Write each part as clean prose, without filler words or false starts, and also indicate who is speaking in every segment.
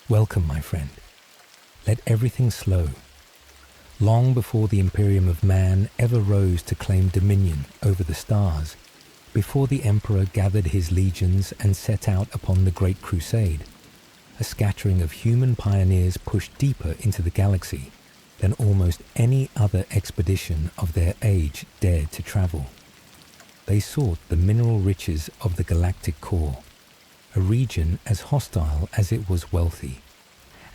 Speaker 1: Welcome, my friend. Let everything slow. Long before the Imperium of man ever rose to claim dominion over the stars, before the Emperor gathered his legions and set out upon the Great Crusade, a scattering of human pioneers pushed deeper into the galaxy than almost any other expedition of their age dared to travel. They sought the mineral riches of the Galactic Core, a region as hostile as it was wealthy,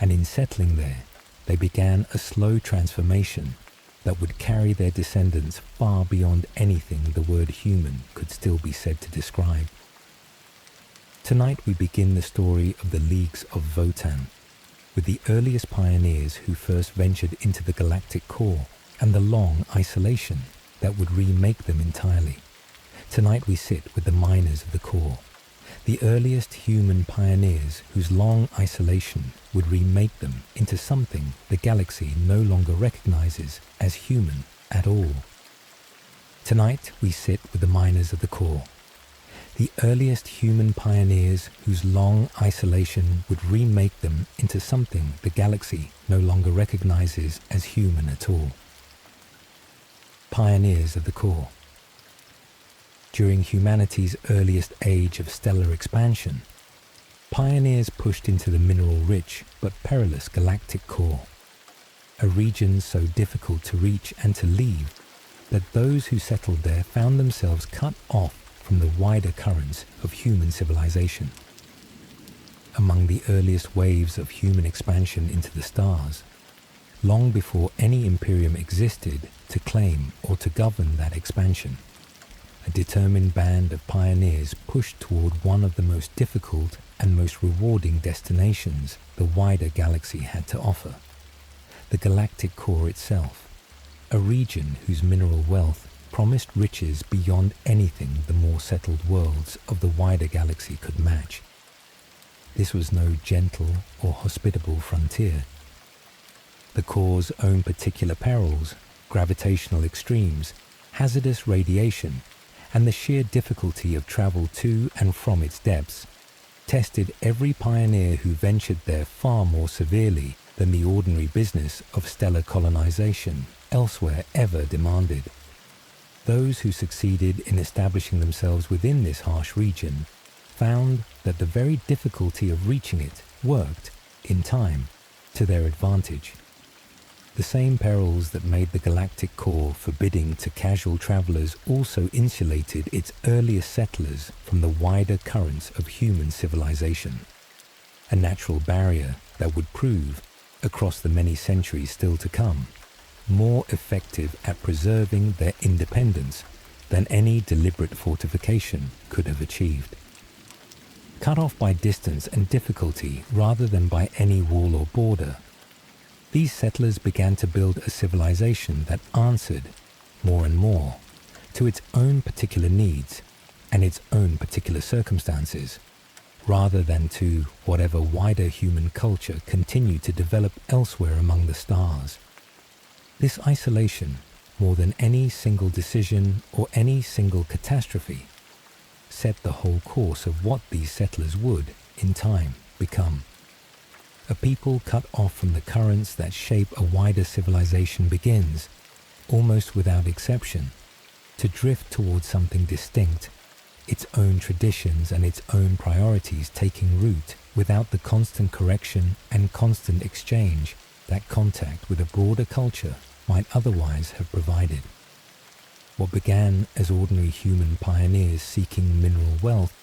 Speaker 1: and in settling there, they began a slow transformation that would carry their descendants far beyond anything the word human could still be said to describe. Tonight we begin the story of the Leagues of Votann, with the earliest pioneers who first ventured into the Galactic Core and the long isolation that would remake them entirely. Tonight we sit with the miners of the core, the earliest human pioneers whose long isolation would remake them into something the galaxy no longer recognizes as human at all. Tonight we sit with the miners of the core, the earliest human pioneers whose long isolation would remake them into something the galaxy no longer recognizes as human at all. Pioneers of the core. During humanity's earliest age of stellar expansion, pioneers pushed into the mineral-rich but perilous galactic core, a region so difficult to reach and to leave that those who settled there found themselves cut off from the wider currents of human civilization. Among the earliest waves of human expansion into the stars, long before any Imperium existed to claim or to govern that expansion, a determined band of pioneers pushed toward one of the most difficult and most rewarding destinations the wider galaxy had to offer, the Galactic Core itself, a region whose mineral wealth promised riches beyond anything the more settled worlds of the wider galaxy could match. This was no gentle or hospitable frontier. The core's own particular perils, gravitational extremes, hazardous radiation, and the sheer difficulty of travel to and from its depths tested every pioneer who ventured there far more severely than the ordinary business of stellar colonization elsewhere ever demanded. Those who succeeded in establishing themselves within this harsh region found that the very difficulty of reaching it worked, in time, to their advantage. The same perils that made the Galactic Core forbidding to casual travelers also insulated its earliest settlers from the wider currents of human civilization, a natural barrier that would prove, across the many centuries still to come, more effective at preserving their independence than any deliberate fortification could have achieved. Cut off by distance and difficulty rather than by any wall or border, these settlers began to build a civilization that answered, more and more, to its own particular needs and its own particular circumstances, rather than to whatever wider human culture continued to develop elsewhere among the stars. This isolation, more than any single decision or any single catastrophe, set the whole course of what these settlers would, in time, become. A people cut off from the currents that shape a wider civilization begins, almost without exception, to drift towards something distinct, its own traditions and its own priorities taking root without the constant correction and constant exchange that contact with a broader culture might otherwise have provided. What began as ordinary human pioneers seeking mineral wealth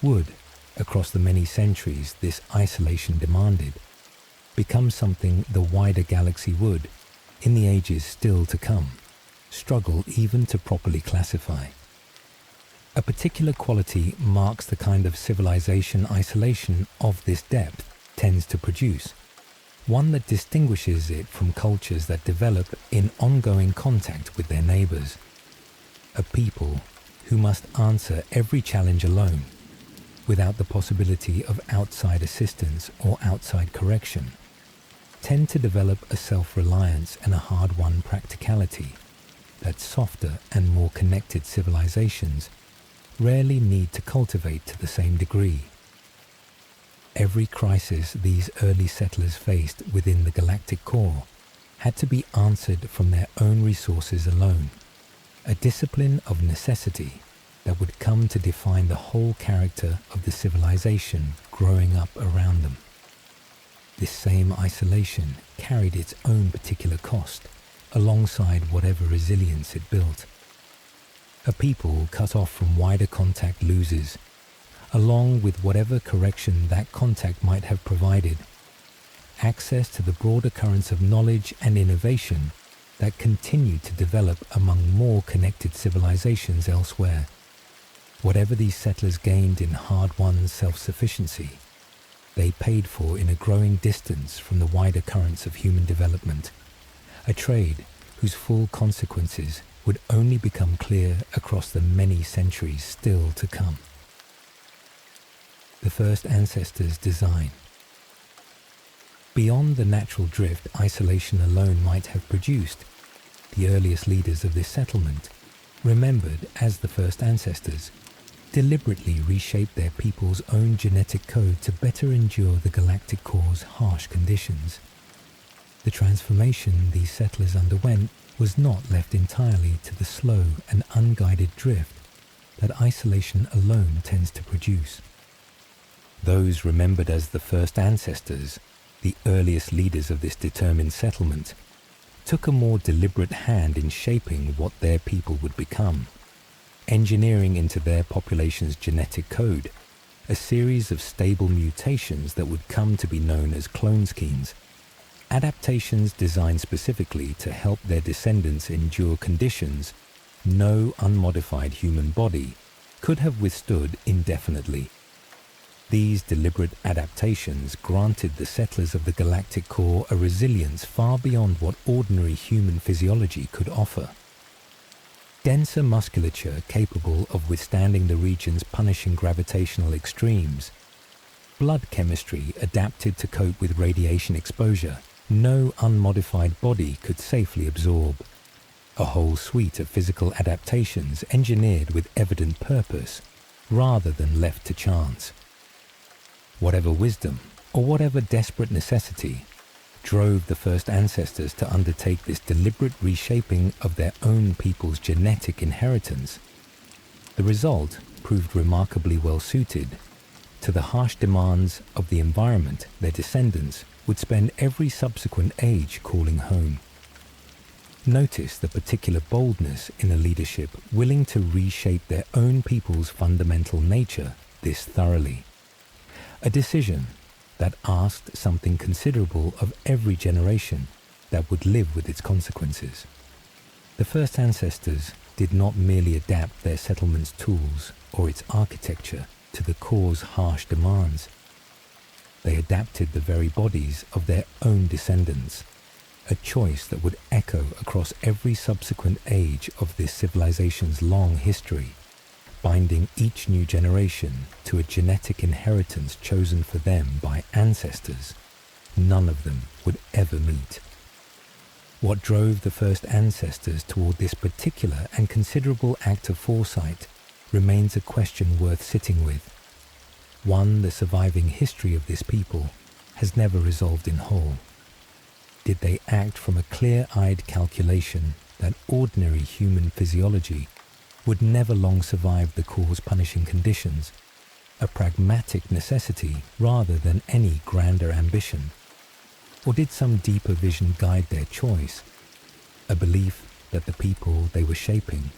Speaker 1: would, across the many centuries this isolation demanded, become something the wider galaxy would, in the ages still to come, struggle even to properly classify. A particular quality marks the kind of civilization isolation of this depth tends to produce, one that distinguishes it from cultures that develop in ongoing contact with their neighbors. A people who must answer every challenge alone, without the possibility of outside assistance or outside correction, tend to develop a self-reliance and a hard-won practicality that softer and more connected civilizations rarely need to cultivate to the same degree. Every crisis these early settlers faced within the Galactic Core had to be answered from their own resources alone, a discipline of necessity that would come to define the whole character of the civilization growing up around them. This same isolation carried its own particular cost, alongside whatever resilience it built. A people cut off from wider contact loses, along with whatever correction that contact might have provided, access to the broader currents of knowledge and innovation that continued to develop among more connected civilizations elsewhere. Whatever these settlers gained in hard-won self-sufficiency, they paid for in a growing distance from the wider currents of human development, a trade whose full consequences would only become clear across the many centuries still to come. The first ancestors' design. Beyond the natural drift isolation alone might have produced, the earliest leaders of this settlement, remembered as the first ancestors, deliberately reshaped their people's own genetic code to better endure the Galactic Core's harsh conditions. The transformation these settlers underwent was not left entirely to the slow and unguided drift that isolation alone tends to produce. Those remembered as the first ancestors, the earliest leaders of this determined settlement, took a more deliberate hand in shaping what their people would become, engineering into their population's genetic code a series of stable mutations that would come to be known as Cloneskeins, adaptations designed specifically to help their descendants endure conditions no unmodified human body could have withstood indefinitely. These deliberate adaptations granted the settlers of the Galactic Core a resilience far beyond what ordinary human physiology could offer. Denser musculature capable of withstanding the region's punishing gravitational extremes, blood chemistry adapted to cope with radiation exposure no unmodified body could safely absorb, a whole suite of physical adaptations engineered with evident purpose rather than left to chance. Whatever wisdom, or whatever desperate necessity, drove the first ancestors to undertake this deliberate reshaping of their own people's genetic inheritance, the result proved remarkably well suited to the harsh demands of the environment their descendants would spend every subsequent age calling home. Notice the particular boldness in a leadership willing to reshape their own people's fundamental nature this thoroughly. A decision that asked something considerable of every generation that would live with its consequences. The first ancestors did not merely adapt their settlement's tools or its architecture to the core's harsh demands. They adapted the very bodies of their own descendants, a choice that would echo across every subsequent age of this civilization's long history, binding each new generation to a genetic inheritance chosen for them by ancestors none of them would ever meet. What drove the first ancestors toward this particular and considerable act of foresight remains a question worth sitting with, one the surviving history of this people has never resolved in whole. Did they act from a clear-eyed calculation that ordinary human physiology would never long survive the core's punishing conditions, a pragmatic necessity rather than any grander ambition? Or did some deeper vision guide their choice, a belief that the people they were shaping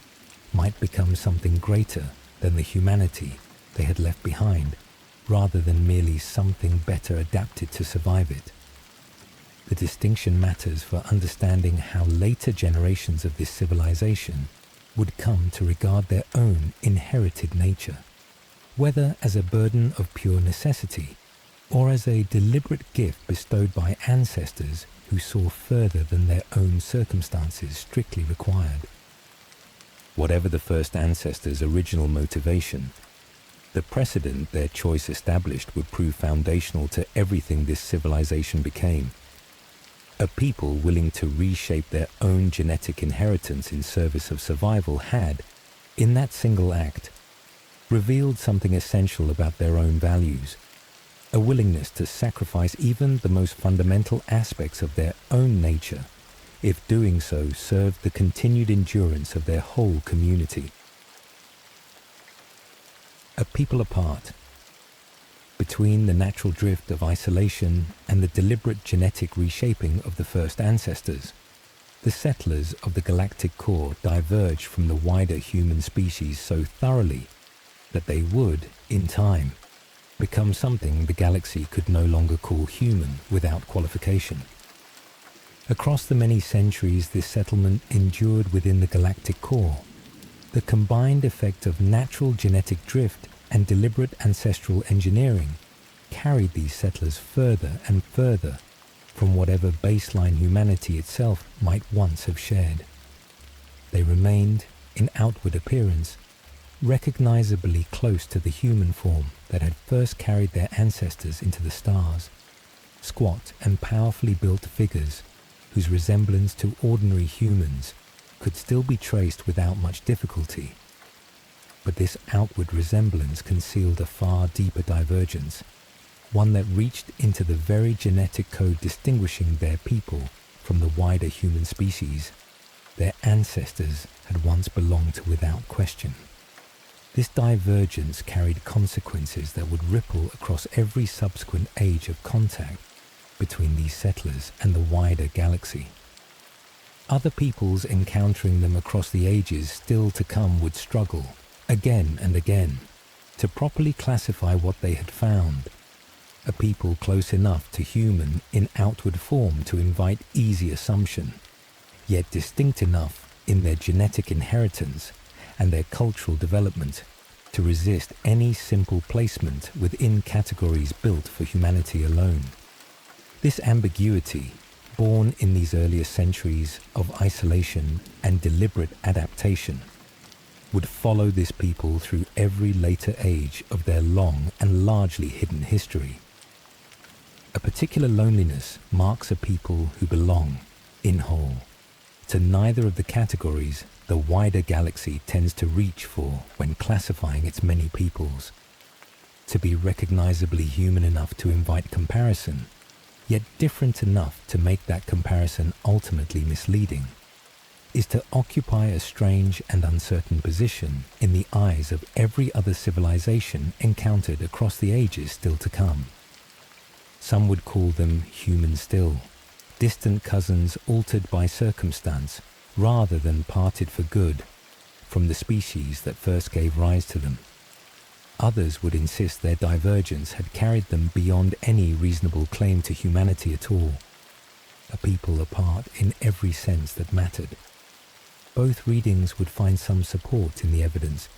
Speaker 1: might become something greater than the humanity they had left behind, rather than merely something better adapted to survive it? The distinction matters for understanding how later generations of this civilization would come to regard their own inherited nature, whether as a burden of pure necessity or as a deliberate gift bestowed by ancestors who saw further than their own circumstances strictly required. Whatever the first ancestors' original motivation, the precedent their choice established would prove foundational to everything this civilization became. A people willing to reshape their own genetic inheritance in service of survival had, in that single act, revealed something essential about their own values, a willingness to sacrifice even the most fundamental aspects of their own nature, if doing so served the continued endurance of their whole community. A people apart, between the natural drift of isolation and the deliberate genetic reshaping of the first ancestors, the settlers of the Galactic Core diverged from the wider human species so thoroughly that they would, in time, become something the galaxy could no longer call human without qualification. Across the many centuries this settlement endured within the Galactic Core, the combined effect of natural genetic drift and deliberate ancestral engineering carried these settlers further and further from whatever baseline humanity itself might once have shared. They remained, in outward appearance, recognizably close to the human form that had first carried their ancestors into the stars, squat and powerfully built figures whose resemblance to ordinary humans could still be traced without much difficulty. But this outward resemblance concealed a far deeper divergence, one that reached into the very genetic code distinguishing their people from the wider human species their ancestors had once belonged to without question. This divergence carried consequences that would ripple across every subsequent age of contact between these settlers and the wider galaxy. Other peoples encountering them across the ages still to come would struggle, again and again, to properly classify what they had found, a people close enough to human in outward form to invite easy assumption, yet distinct enough in their genetic inheritance and their cultural development to resist any simple placement within categories built for humanity alone. This ambiguity, born in these earlier centuries of isolation and deliberate adaptation, would follow this people through every later age of their long and largely hidden history. A particular loneliness marks a people who belong, in whole, to neither of the categories the wider galaxy tends to reach for when classifying its many peoples. To be recognizably human enough to invite comparison, yet different enough to make that comparison ultimately misleading, is to occupy a strange and uncertain position in the eyes of every other civilization encountered across the ages still to come. Some would call them human still, distant cousins altered by circumstance rather than parted for good from the species that first gave rise to them. Others would insist their divergence had carried them beyond any reasonable claim to humanity at all, a people apart in every sense that mattered. Both readings would find some support in the evidence,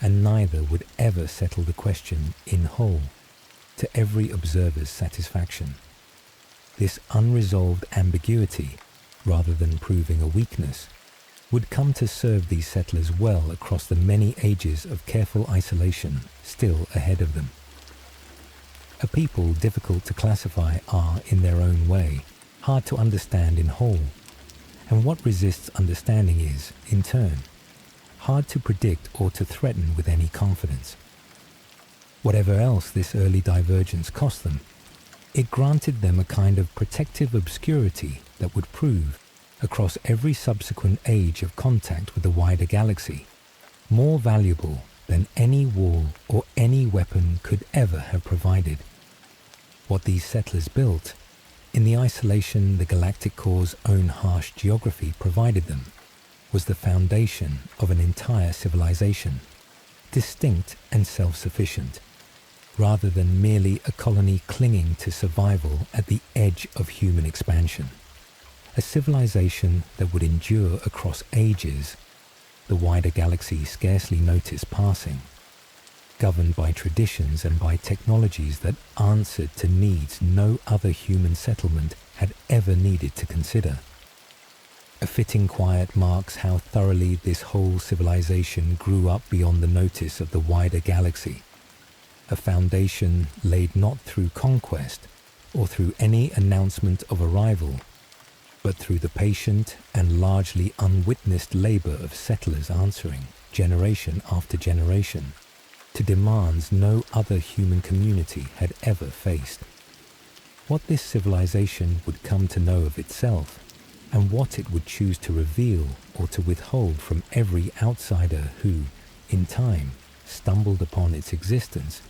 Speaker 1: and neither would ever settle the question in whole to every observer's satisfaction. This unresolved ambiguity, rather than proving a weakness, would come to serve these settlers well across the many ages of careful isolation still ahead of them. A people difficult to classify are, in their own way, hard to understand in whole, and what resists understanding is, in turn, hard to predict or to threaten with any confidence. Whatever else this early divergence cost them, it granted them a kind of protective obscurity that would prove, across every subsequent age of contact with the wider galaxy, more valuable than any wall or any weapon could ever have provided. What these settlers built, in the isolation the Galactic Core's own harsh geography provided them, was the foundation of an entire civilization, distinct and self-sufficient, rather than merely a colony clinging to survival at the edge of human expansion. A civilization that would endure across ages, the wider galaxy scarcely noticed passing, governed by traditions and by technologies that answered to needs no other human settlement had ever needed to consider. A fitting quiet marks how thoroughly this whole civilization grew up beyond the notice of the wider galaxy, a foundation laid not through conquest or through any announcement of arrival, but through the patient and largely unwitnessed labor of settlers answering, generation after generation, to demands no other human community had ever faced. What this civilization would come to know of itself, and what it would choose to reveal or to withhold from every outsider who, in time, stumbled upon its existence,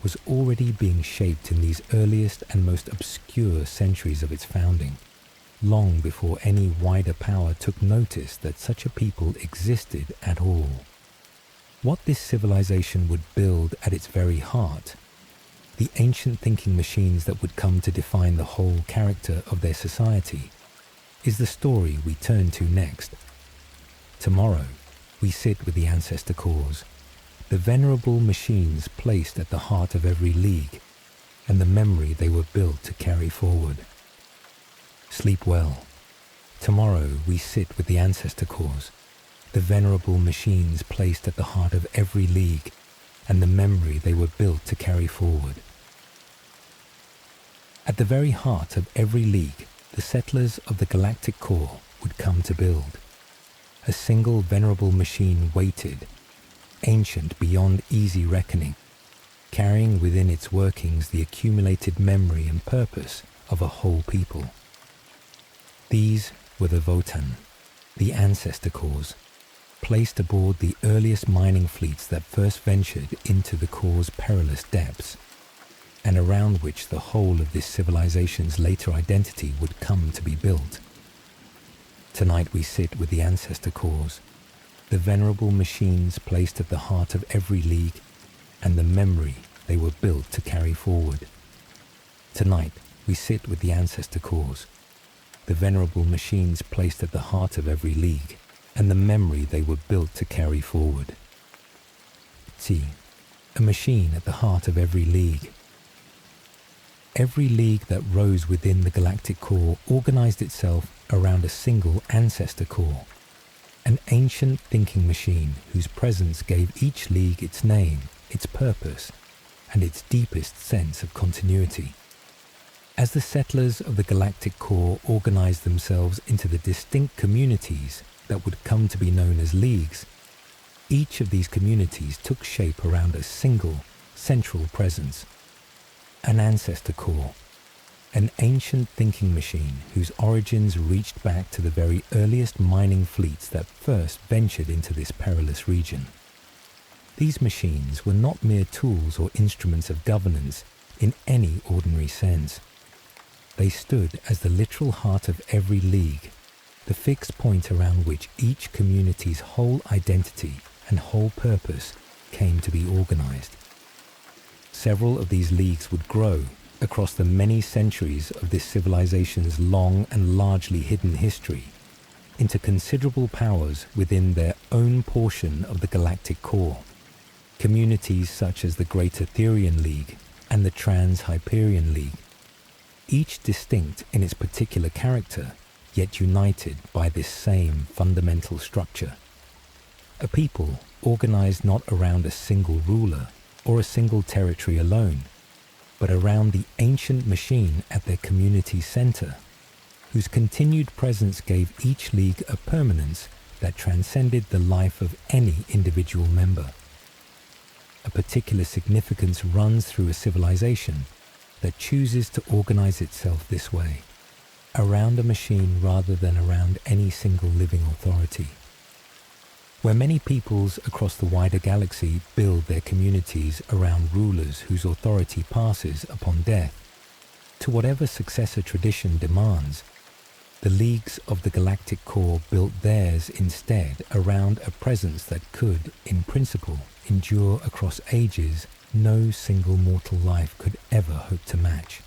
Speaker 1: was already being shaped in these earliest and most obscure centuries of its founding, long before any wider power took notice that such a people existed at all. What this civilization would build at its very heart, the ancient thinking machines that would come to define the whole character of their society, is the story we turn to next. Tomorrow, we sit with the Ancestor Cores, the venerable machines placed at the heart of every league, and the memory they were built to carry forward. Sleep well. Tomorrow we sit with the Ancestor Cores, the venerable machines placed at the heart of every league, and the memory they were built to carry forward. At the very heart of every league, the settlers of the Galactic Core would come to build. A single venerable machine waited, ancient beyond easy reckoning, carrying within its workings the accumulated memory and purpose of a whole people. These were the Votann, the Ancestor Cores, placed aboard the earliest mining fleets that first ventured into the core's perilous depths, and around which the whole of this civilization's later identity would come to be built. Tonight we sit with the Ancestor Cores, the venerable machines placed at the heart of every league, and the memory they were built to carry forward. Tonight we sit with the Ancestor Cores, the venerable machines placed at the heart of every league, and the memory they were built to carry forward. See, a machine at the heart of every league. Every league that rose within the Galactic Core organized itself around a single Ancestor Core, an ancient thinking machine whose presence gave each league its name, its purpose, and its deepest sense of continuity. As the settlers of the Galactic Core organized themselves into the distinct communities that would come to be known as leagues, each of these communities took shape around a single, central presence. An Ancestor Core, an ancient thinking machine whose origins reached back to the very earliest mining fleets that first ventured into this perilous region. These machines were not mere tools or instruments of governance in any ordinary sense. They stood as the literal heart of every league, the fixed point around which each community's whole identity and whole purpose came to be organized. Several of these leagues would grow across the many centuries of this civilization's long and largely hidden history into considerable powers within their own portion of the Galactic Core. Communities such as the Great Etherian League and the Trans-Hyperion League, each distinct in its particular character, yet united by this same fundamental structure. A people organized not around a single ruler or a single territory alone, but around the ancient machine at their community center, whose continued presence gave each league a permanence that transcended the life of any individual member. A particular significance runs through a civilization that chooses to organize itself this way, around a machine rather than around any single living authority. Where many peoples across the wider galaxy build their communities around rulers whose authority passes upon death, to whatever successor tradition demands, the leagues of the Galactic Core built theirs instead around a presence that could, in principle, endure across ages no single mortal life could ever hope to match.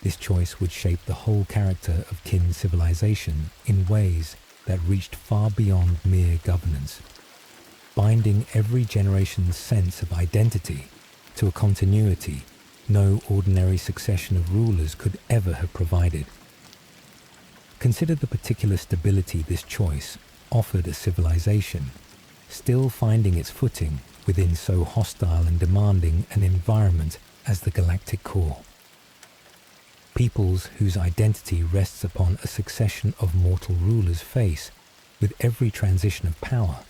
Speaker 1: This choice would shape the whole character of kin civilization in ways that reached far beyond mere governance, binding every generation's sense of identity to a continuity no ordinary succession of rulers could ever have provided. Consider the particular stability this choice offered a civilization, still finding its footing within so hostile and demanding an environment as the Galactic Core. Peoples whose identity rests upon a succession of mortal rulers face, with every transition of power,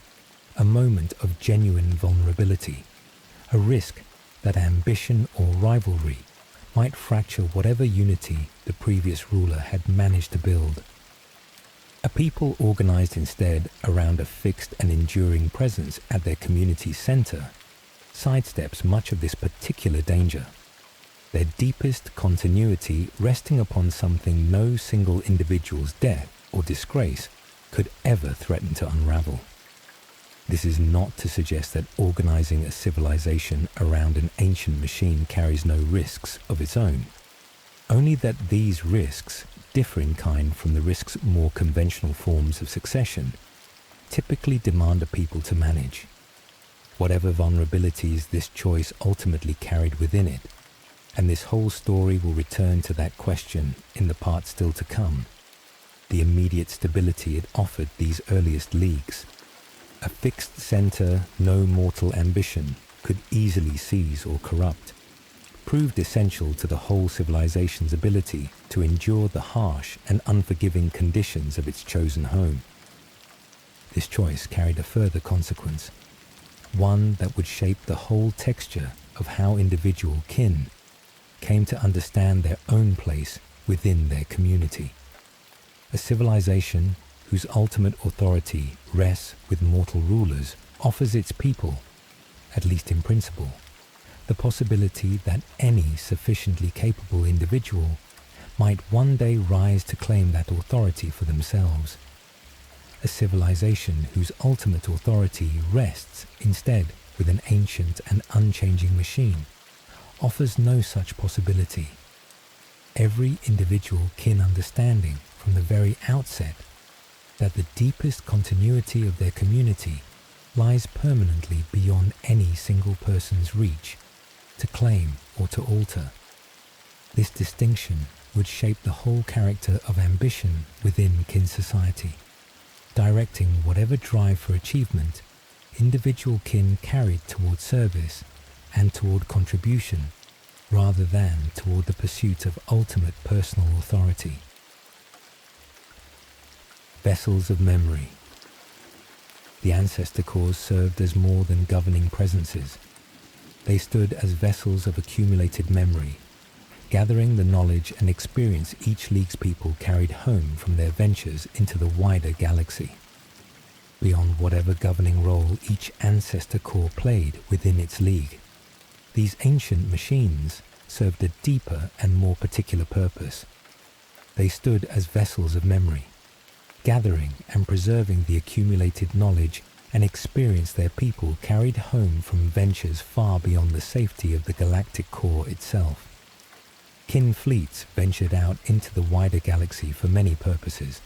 Speaker 1: a moment of genuine vulnerability, a risk that ambition or rivalry might fracture whatever unity the previous ruler had managed to build. A people organized instead around a fixed and enduring presence at their community's center sidesteps much of this particular danger, their deepest continuity resting upon something no single individual's death or disgrace could ever threaten to unravel. This is not to suggest that organizing a civilization around an ancient machine carries no risks of its own, only that these risks differ in kind from the risks more conventional forms of succession typically demand a people to manage. Whatever vulnerabilities this choice ultimately carried within it, and this whole story will return to that question in the part still to come, the immediate stability it offered these earliest leagues. A fixed center no mortal ambition could easily seize or corrupt, proved essential to the whole civilization's ability to endure the harsh and unforgiving conditions of its chosen home. This choice carried a further consequence, one that would shape the whole texture of how individual kin came to understand their own place within their community. A civilization whose ultimate authority rests with mortal rulers offers its people, at least in principle, the possibility that any sufficiently capable individual might one day rise to claim that authority for themselves. A civilization whose ultimate authority rests instead with an ancient and unchanging machine offers no such possibility. Every individual kin understanding from the very outset that the deepest continuity of their community lies permanently beyond any single person's reach to claim or to alter. This distinction would shape the whole character of ambition within kin society, directing whatever drive for achievement individual kin carried toward service and toward contribution, rather than toward the pursuit of ultimate personal authority. Vessels of memory. The Ancestor Cores served as more than governing presences. They stood as vessels of accumulated memory, gathering the knowledge and experience each League's people carried home from their ventures into the wider galaxy. Beyond whatever governing role each Ancestor Core played within its League, these ancient machines served a deeper and more particular purpose. They stood as vessels of memory, gathering and preserving the accumulated knowledge and experience their people carried home from ventures far beyond the safety of the Galactic Core itself. Kin fleets ventured out into the wider galaxy for many purposes,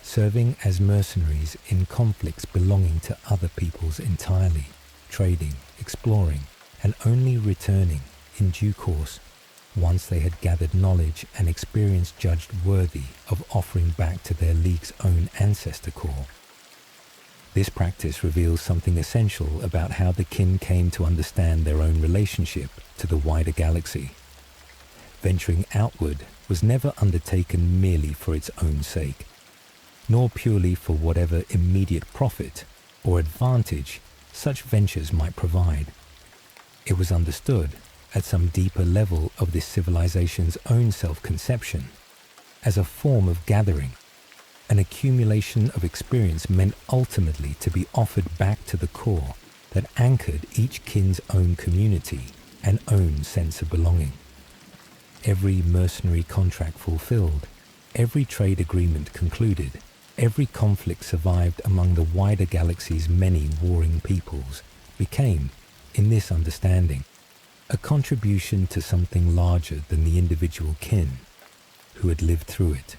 Speaker 1: serving as mercenaries in conflicts belonging to other peoples entirely, trading, exploring, and only returning in due course once they had gathered knowledge and experience judged worthy of offering back to their League's own Ancestor Core. This practice reveals something essential about how the kin came to understand their own relationship to the wider galaxy. Venturing outward was never undertaken merely for its own sake, nor purely for whatever immediate profit or advantage such ventures might provide. It was understood at some deeper level of this civilization's own self-conception as a form of gathering. An accumulation of experience meant ultimately to be offered back to the core that anchored each kin's own community and own sense of belonging. Every mercenary contract fulfilled, every trade agreement concluded, every conflict survived among the wider galaxy's many warring peoples became, in this understanding, a contribution to something larger than the individual kin who had lived through it.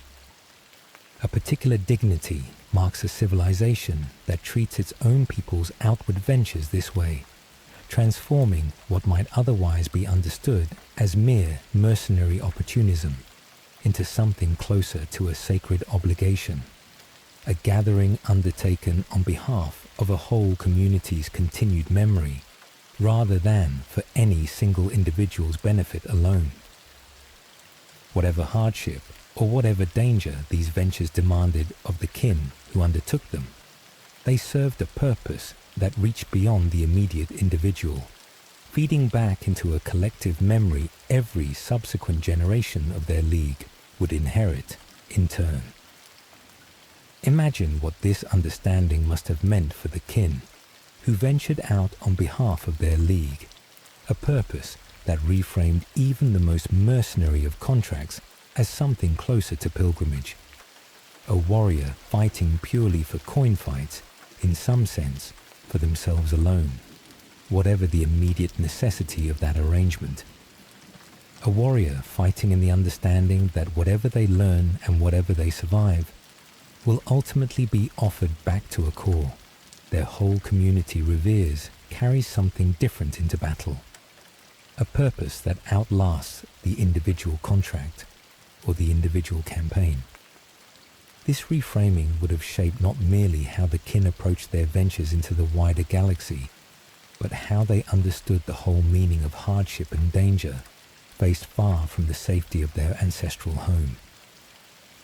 Speaker 1: A particular dignity marks a civilization that treats its own people's outward ventures this way, transforming what might otherwise be understood as mere mercenary opportunism into something closer to a sacred obligation, a gathering undertaken on behalf of a whole community's continued memory, rather than for any single individual's benefit alone. Whatever hardship or whatever danger these ventures demanded of the kin who undertook them, they served a purpose that reached beyond the immediate individual, feeding back into a collective memory every subsequent generation of their league would inherit in turn. Imagine what this understanding must have meant for the kin, who ventured out on behalf of their league, a purpose that reframed even the most mercenary of contracts as something closer to pilgrimage. A warrior fighting purely for coin fights, in some sense, for themselves alone, whatever the immediate necessity of that arrangement. A warrior fighting in the understanding that whatever they learn and whatever they survive will ultimately be offered back to a core their whole community reveres, carries something different into battle. A purpose that outlasts the individual contract or the individual campaign. This reframing would have shaped not merely how the kin approached their ventures into the wider galaxy, but how they understood the whole meaning of hardship and danger faced far from the safety of their ancestral home.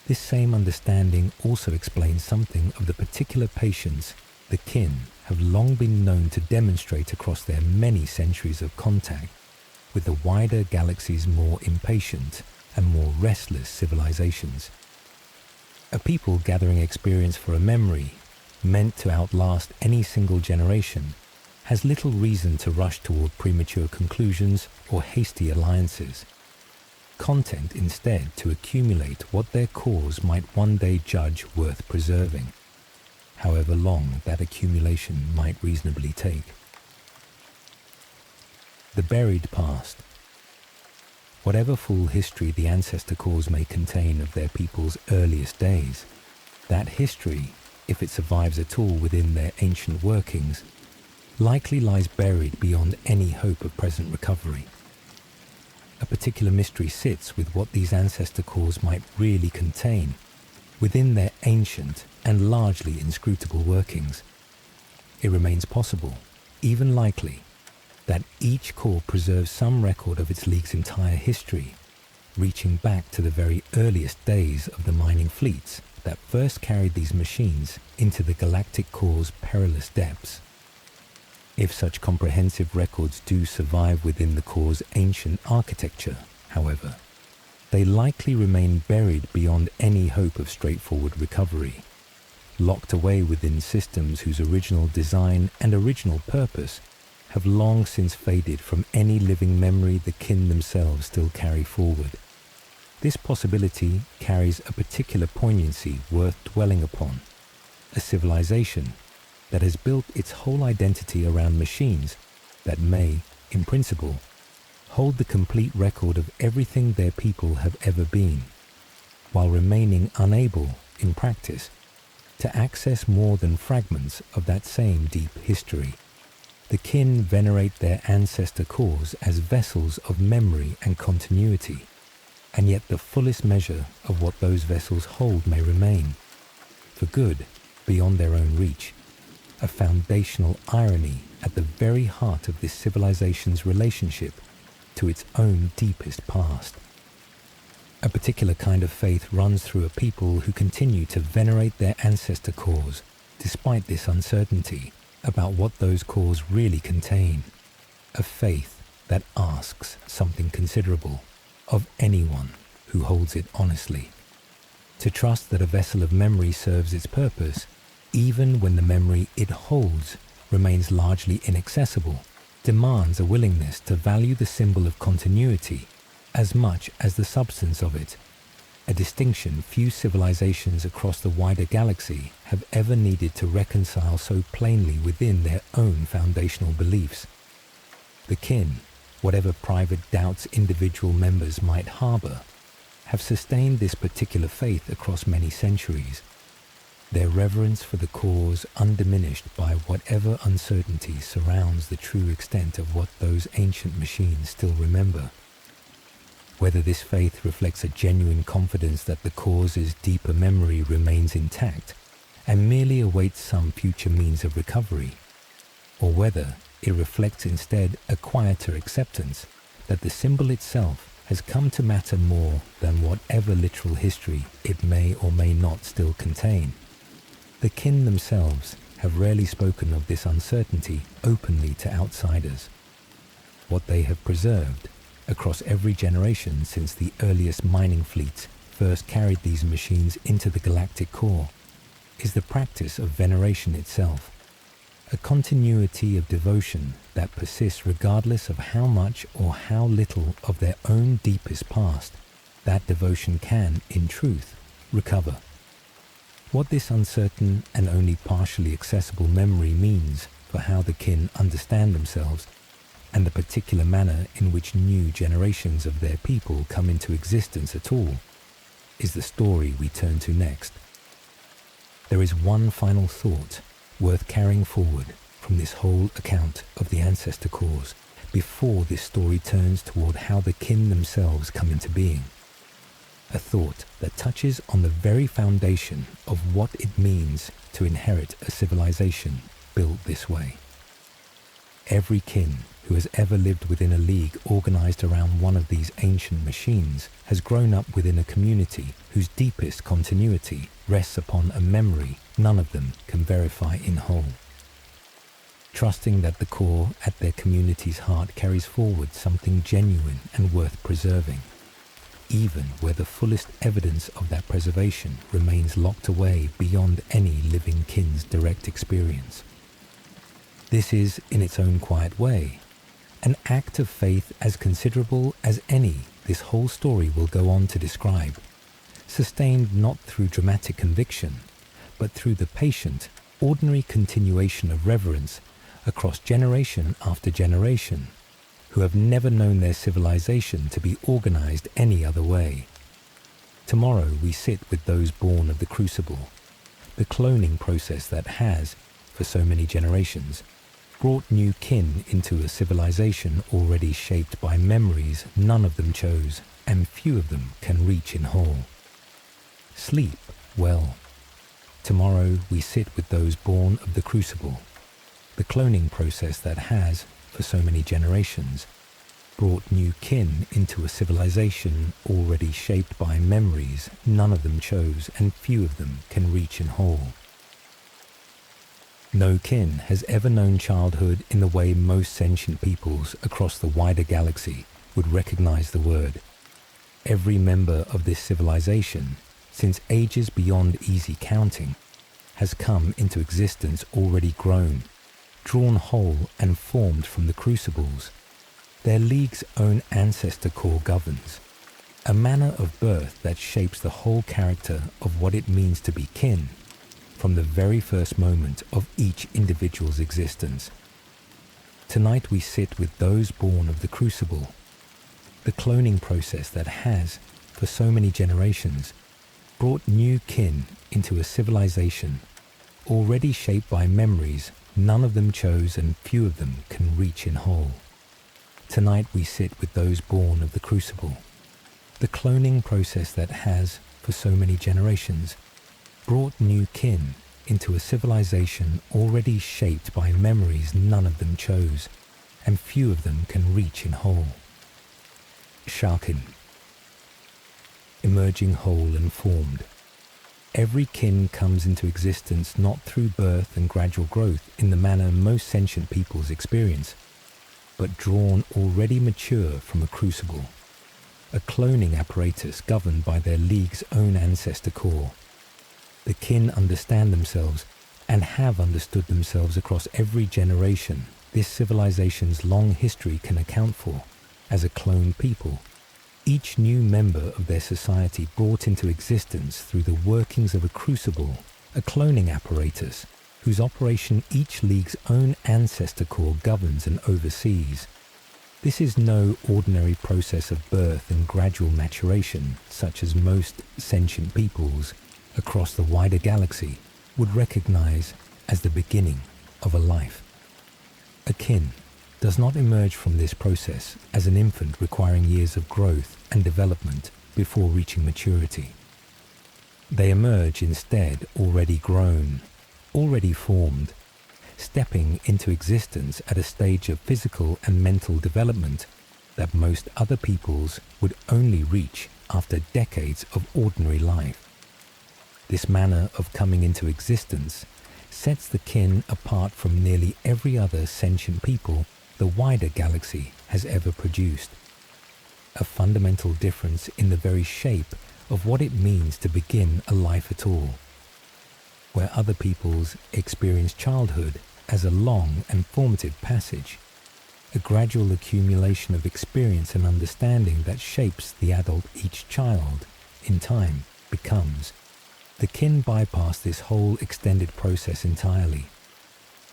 Speaker 1: This same understanding also explains something of the particular patience the kin have long been known to demonstrate across their many centuries of contact with the wider galaxy's more impatient and more restless civilizations. A people gathering experience for a memory, meant to outlast any single generation, has little reason to rush toward premature conclusions or hasty alliances. Content instead to accumulate what their cause might one day judge worth preserving, however long that accumulation might reasonably take. The buried past. Whatever full history the Ancestor Cores may contain of their people's earliest days, that history, if it survives at all within their ancient workings, likely lies buried beyond any hope of present recovery. A particular mystery sits with what these Ancestor Cores might really contain within their ancient and largely inscrutable workings. It remains possible, even likely, that each core preserves some record of its league's entire history, reaching back to the very earliest days of the mining fleets that first carried these machines into the Galactic Core's perilous depths. If such comprehensive records do survive within the core's ancient architecture, however, they likely remain buried beyond any hope of straightforward recovery, locked away within systems whose original design and original purpose have long since faded from any living memory the kin themselves still carry forward. This possibility carries a particular poignancy worth dwelling upon. A civilization that has built its whole identity around machines that may, in principle, hold the complete record of everything their people have ever been, while remaining unable, in practice, to access more than fragments of that same deep history. The kin venerate their Ancestor Cores as vessels of memory and continuity, and yet the fullest measure of what those vessels hold may remain, for good, beyond their own reach. A foundational irony at the very heart of this civilization's relationship to its own deepest past. A particular kind of faith runs through a people who continue to venerate their Ancestor Cores, despite this uncertainty about what those cores really contain. A faith that asks something considerable of anyone who holds it honestly. To trust that a vessel of memory serves its purpose, even when the memory it holds remains largely inaccessible, demands a willingness to value the symbol of continuity as much as the substance of it, a distinction few civilizations across the wider galaxy have ever needed to reconcile so plainly within their own foundational beliefs. The kin, whatever private doubts individual members might harbor, have sustained this particular faith across many centuries, their reverence for the cause undiminished by whatever uncertainty surrounds the true extent of what those ancient machines still remember. Whether this faith reflects a genuine confidence that the cause's deeper memory remains intact and merely awaits some future means of recovery, or whether it reflects instead a quieter acceptance that the symbol itself has come to matter more than whatever literal history it may or may not still contain. The kin themselves have rarely spoken of this uncertainty openly to outsiders. what they have preserved across every generation since the earliest mining fleets first carried these machines into the galactic core is the practice of veneration itself, a continuity of devotion that persists regardless of how much or how little of their own deepest past that devotion can, in truth, recover. What this uncertain and only partially accessible memory means for how the kin understand themselves and the particular manner in which new generations of their people come into existence at all is the story we turn to next. There is one final thought worth carrying forward from this whole account of the Ancestor Cores before this story turns toward how the kin themselves come into being. A thought that touches on the very foundation of what it means to inherit a civilization built this way. Every kin who has ever lived within a league organized around one of these ancient machines has grown up within a community whose deepest continuity rests upon a memory none of them can verify in whole. Trusting that the core at their community's heart carries forward something genuine and worth preserving, even where the fullest evidence of that preservation remains locked away beyond any living kin's direct experience. This is, in its own quiet way, an act of faith as considerable as any this whole story will go on to describe, sustained not through dramatic conviction, but through the patient, ordinary continuation of reverence across generation after generation, who have never known their civilization to be organized any other way. Tomorrow we sit with those born of the Crucible, the cloning process that has, for so many generations, brought new kin into a civilization already shaped by memories none of them chose and few of them can reach in whole. Sleep well. Tomorrow we sit with those born of the Crucible, the cloning process that has, for so many generations, brought new kin into a civilization already shaped by memories none of them chose and few of them can reach in whole. No kin has ever known childhood in the way most sentient peoples across the wider galaxy would recognize the word. Every member of this civilization, since ages beyond easy counting, has come into existence already grown, drawn whole and formed from the Crucibles. Their League's own Ancestor Core governs, a manner of birth that shapes the whole character of what it means to be kin, from the very first moment of each individual's existence. Tonight we sit with those born of the Crucible, the cloning process that has, for so many generations, brought new kin into a civilization already shaped by memories none of them chose and few of them can reach in whole. Tonight we sit with those born of the Crucible, the cloning process that has, for so many generations, brought new kin into a civilization already shaped by memories none of them chose, and few of them can reach in whole. Sharkin. Emerging whole and formed. Every kin comes into existence not through birth and gradual growth in the manner most sentient peoples experience, but drawn already mature from a crucible, a cloning apparatus governed by their League's own Ancestor Core. The kin understand themselves and have understood themselves across every generation this civilization's long history can account for as a cloned people, each new member of their society brought into existence through the workings of a crucible, a cloning apparatus whose operation each League's own Ancestor Core governs and oversees. This is no ordinary process of birth and gradual maturation such as most sentient peoples across the wider galaxy would recognize as the beginning of a life. A kin does not emerge from this process as an infant requiring years of growth and development before reaching maturity. They emerge instead already grown, already formed, stepping into existence at a stage of physical and mental development that most other peoples would only reach after decades of ordinary life. This manner of coming into existence sets the kin apart from nearly every other sentient people the wider galaxy has ever produced. A fundamental difference in the very shape of what it means to begin a life at all. Where other peoples experience childhood as a long and formative passage, a gradual accumulation of experience and understanding that shapes the adult each child, in time, becomes. The kin bypass this whole extended process entirely.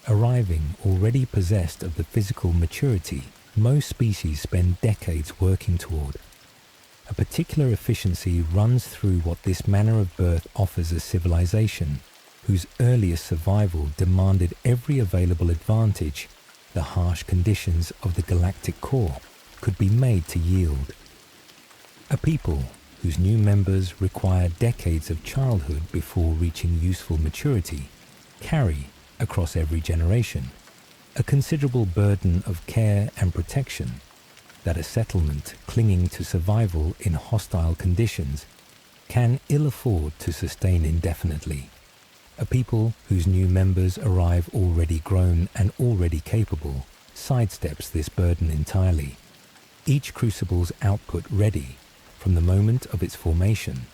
Speaker 1: Arriving already possessed of the physical maturity most species spend decades working toward. A particular efficiency runs through what this manner of birth offers a civilization whose earliest survival demanded every available advantage the harsh conditions of the galactic core could be made to yield. A people whose new members require decades of childhood before reaching useful maturity carry, across every generation, a considerable burden of care and protection that a settlement clinging to survival in hostile conditions can ill afford to sustain indefinitely. A people whose new members arrive already grown and already capable sidesteps this burden entirely. Each Crucible's output ready, from the moment of its formation,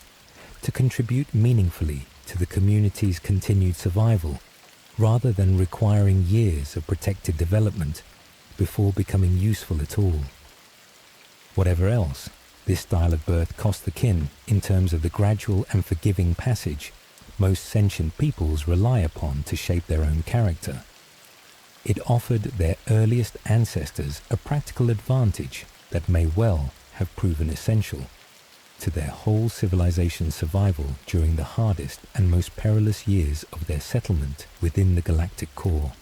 Speaker 1: to contribute meaningfully to the community's continued survival, rather than requiring years of protected development before becoming useful at all. Whatever else this style of birth cost the kin in terms of the gradual and forgiving passage most sentient peoples rely upon to shape their own character, it offered their earliest ancestors a practical advantage that may well have proven essential to their whole civilization's survival during the hardest and most perilous years of their settlement within the galactic core.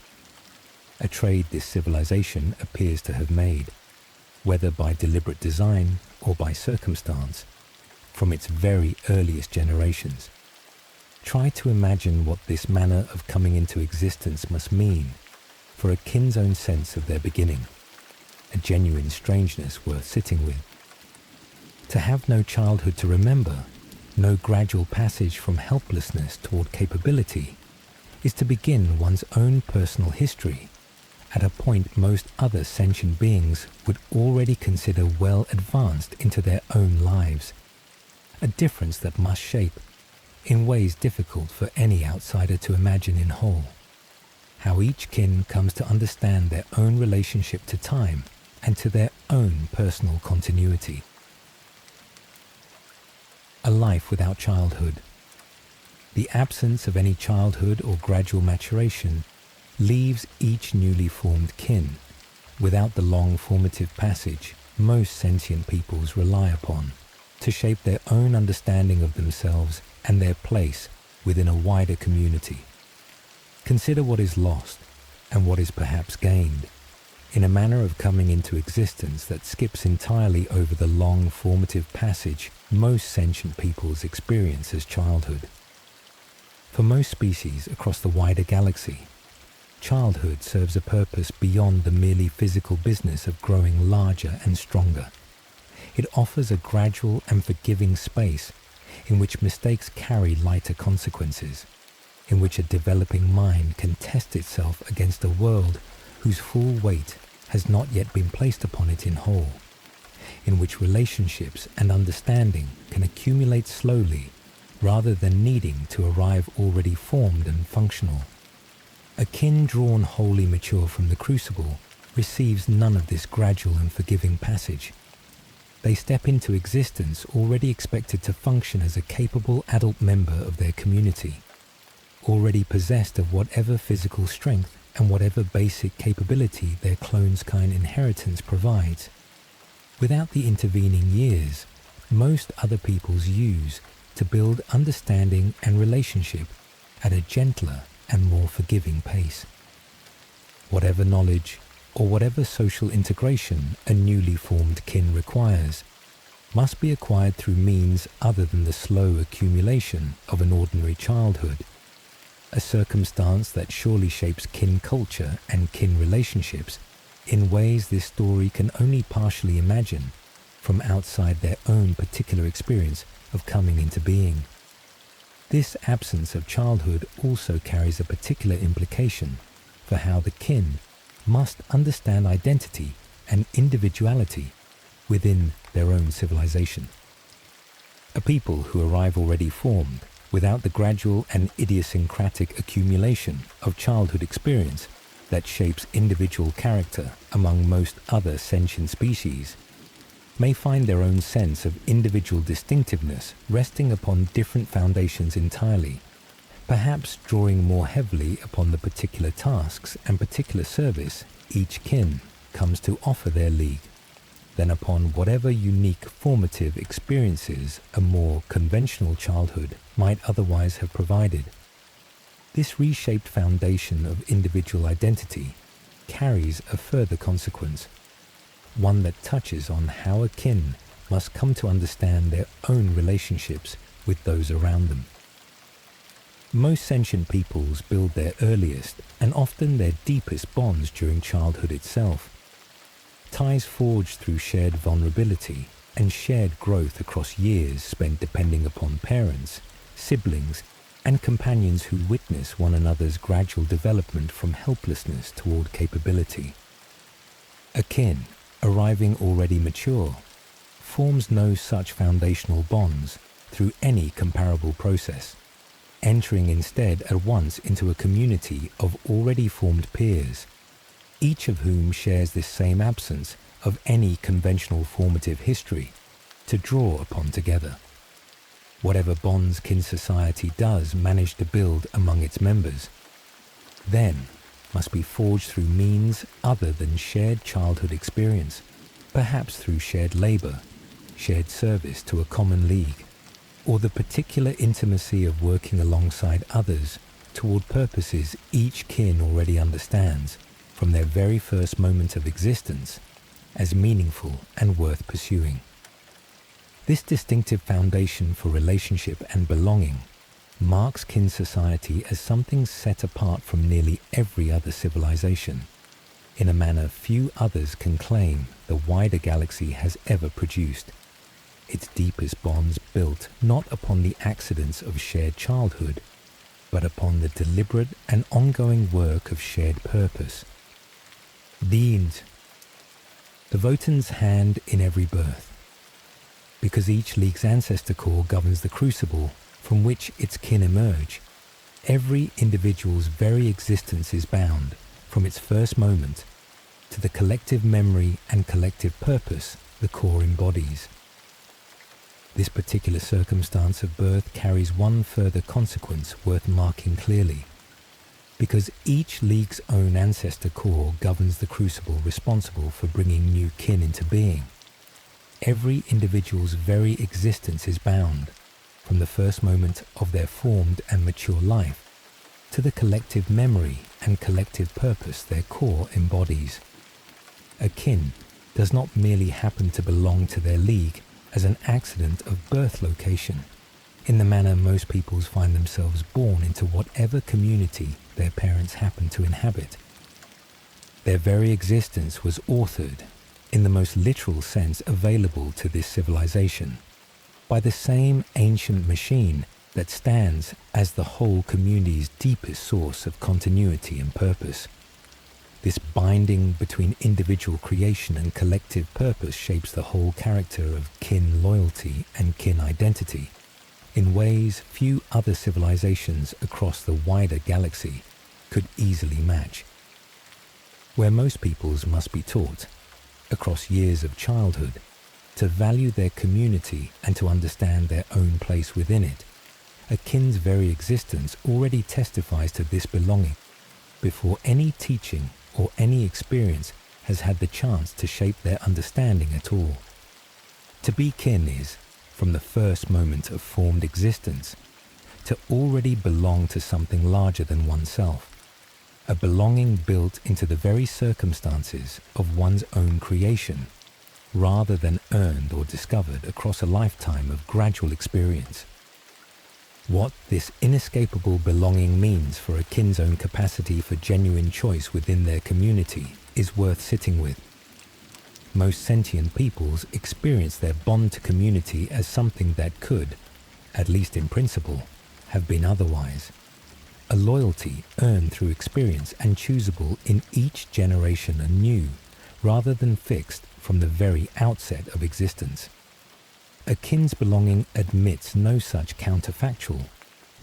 Speaker 1: A trade this civilization appears to have made, whether by deliberate design or by circumstance, from its very earliest generations. Try to imagine what this manner of coming into existence must mean for a kin's own sense of their beginning, a genuine strangeness worth sitting with. To have no childhood to remember, no gradual passage from helplessness toward capability, is to begin one's own personal history at a point most other sentient beings would already consider well advanced into their own lives, a difference that must shape, in ways difficult for any outsider to imagine in whole, how each kin comes to understand their own relationship to time and to their own personal continuity. A life without childhood. The absence of any childhood or gradual maturation leaves each newly formed kin without the long formative passage most sentient peoples rely upon to shape their own understanding of themselves and their place within a wider community. Consider what is lost and what is perhaps gained in a manner of coming into existence that skips entirely over the long formative passage most sentient peoples experience as childhood. For most species across the wider galaxy, childhood serves a purpose beyond the merely physical business of growing larger and stronger. It offers a gradual and forgiving space in which mistakes carry lighter consequences, in which a developing mind can test itself against a world whose full weight has not yet been placed upon it in whole, in which relationships and understanding can accumulate slowly rather than needing to arrive already formed and functional. A kin drawn wholly mature from the Crucible receives none of this gradual and forgiving passage. They step into existence already expected to function as a capable adult member of their community, already possessed of whatever physical strength and whatever basic capability their Cloneskein inheritance provides, without the intervening years most other peoples use to build understanding and relationship at a gentler and more forgiving pace. Whatever knowledge or whatever social integration a newly formed kin requires must be acquired through means other than the slow accumulation of an ordinary childhood, a circumstance that surely shapes kin culture and kin relationships in ways this story can only partially imagine from outside their own particular experience of coming into being. This absence of childhood also carries a particular implication for how the kin must understand identity and individuality within their own civilization. A people who arrive already formed, without the gradual and idiosyncratic accumulation of childhood experience that shapes individual character among most other sentient species, may find their own sense of individual distinctiveness resting upon different foundations entirely, perhaps drawing more heavily upon the particular tasks and particular service each kin comes to offer their league than upon whatever unique formative experiences a more conventional childhood might otherwise have provided. This reshaped foundation of individual identity carries a further consequence, one that touches on how a kin must come to understand their own relationships with those around them. Most sentient peoples build their earliest and often their deepest bonds during childhood itself. Ties forged through shared vulnerability and shared growth across years spent depending upon parents, siblings, and companions who witness one another's gradual development from helplessness toward capability. A kin, arriving already mature, forms no such foundational bonds through any comparable process, entering instead at once into a community of already formed peers, each of whom shares this same absence of any conventional formative history to draw upon together. Whatever bonds kin society does manage to build among its members, then must be forged through means other than shared childhood experience, perhaps through shared labor, shared service to a common league, or the particular intimacy of working alongside others toward purposes each kin already understands from their very first moment of existence as meaningful and worth pursuing. This distinctive foundation for relationship and belonging marks kin society as something set apart from nearly every other civilization, in a manner few others can claim the wider galaxy has ever produced, its deepest bonds built not upon the accidents of shared childhood, but upon the deliberate and ongoing work of shared purpose. The Votann's hand in every birth. Because each league's ancestor core governs the crucible from which its kin emerge, every individual's very existence is bound, from its first moment, to the collective memory and collective purpose the core embodies. This particular circumstance of birth carries one further consequence worth marking clearly. Because each league's own ancestor core governs the crucible responsible for bringing new kin into being, every individual's very existence is bound, from the first moment of their formed and mature life, to the collective memory and collective purpose their core embodies. A kin does not merely happen to belong to their league as an accident of birth location, in the manner most peoples find themselves born into whatever community their parents happen to inhabit. Their very existence was authored, in the most literal sense available to this civilization, by the same ancient machine that stands as the whole community's deepest source of continuity and purpose. This binding between individual creation and collective purpose shapes the whole character of kin loyalty and kin identity in ways few other civilizations across the wider galaxy could easily match. Where most peoples must be taught, across years of childhood, to value their community and to understand their own place within it, a kin's very existence already testifies to this belonging before any teaching or any experience has had the chance to shape their understanding at all. To be kin is, from the first moment of formed existence, to already belong to something larger than oneself, a belonging built into the very circumstances of one's own creation, rather than earned or discovered across a lifetime of gradual experience. What this inescapable belonging means for a kin's own capacity for genuine choice within their community is worth sitting with. Most sentient peoples experience their bond to community as something that could, at least in principle, have been otherwise. a loyalty earned through experience and choosable in each generation anew, rather than fixed from the very outset of existence. A kin's belonging admits no such counterfactual,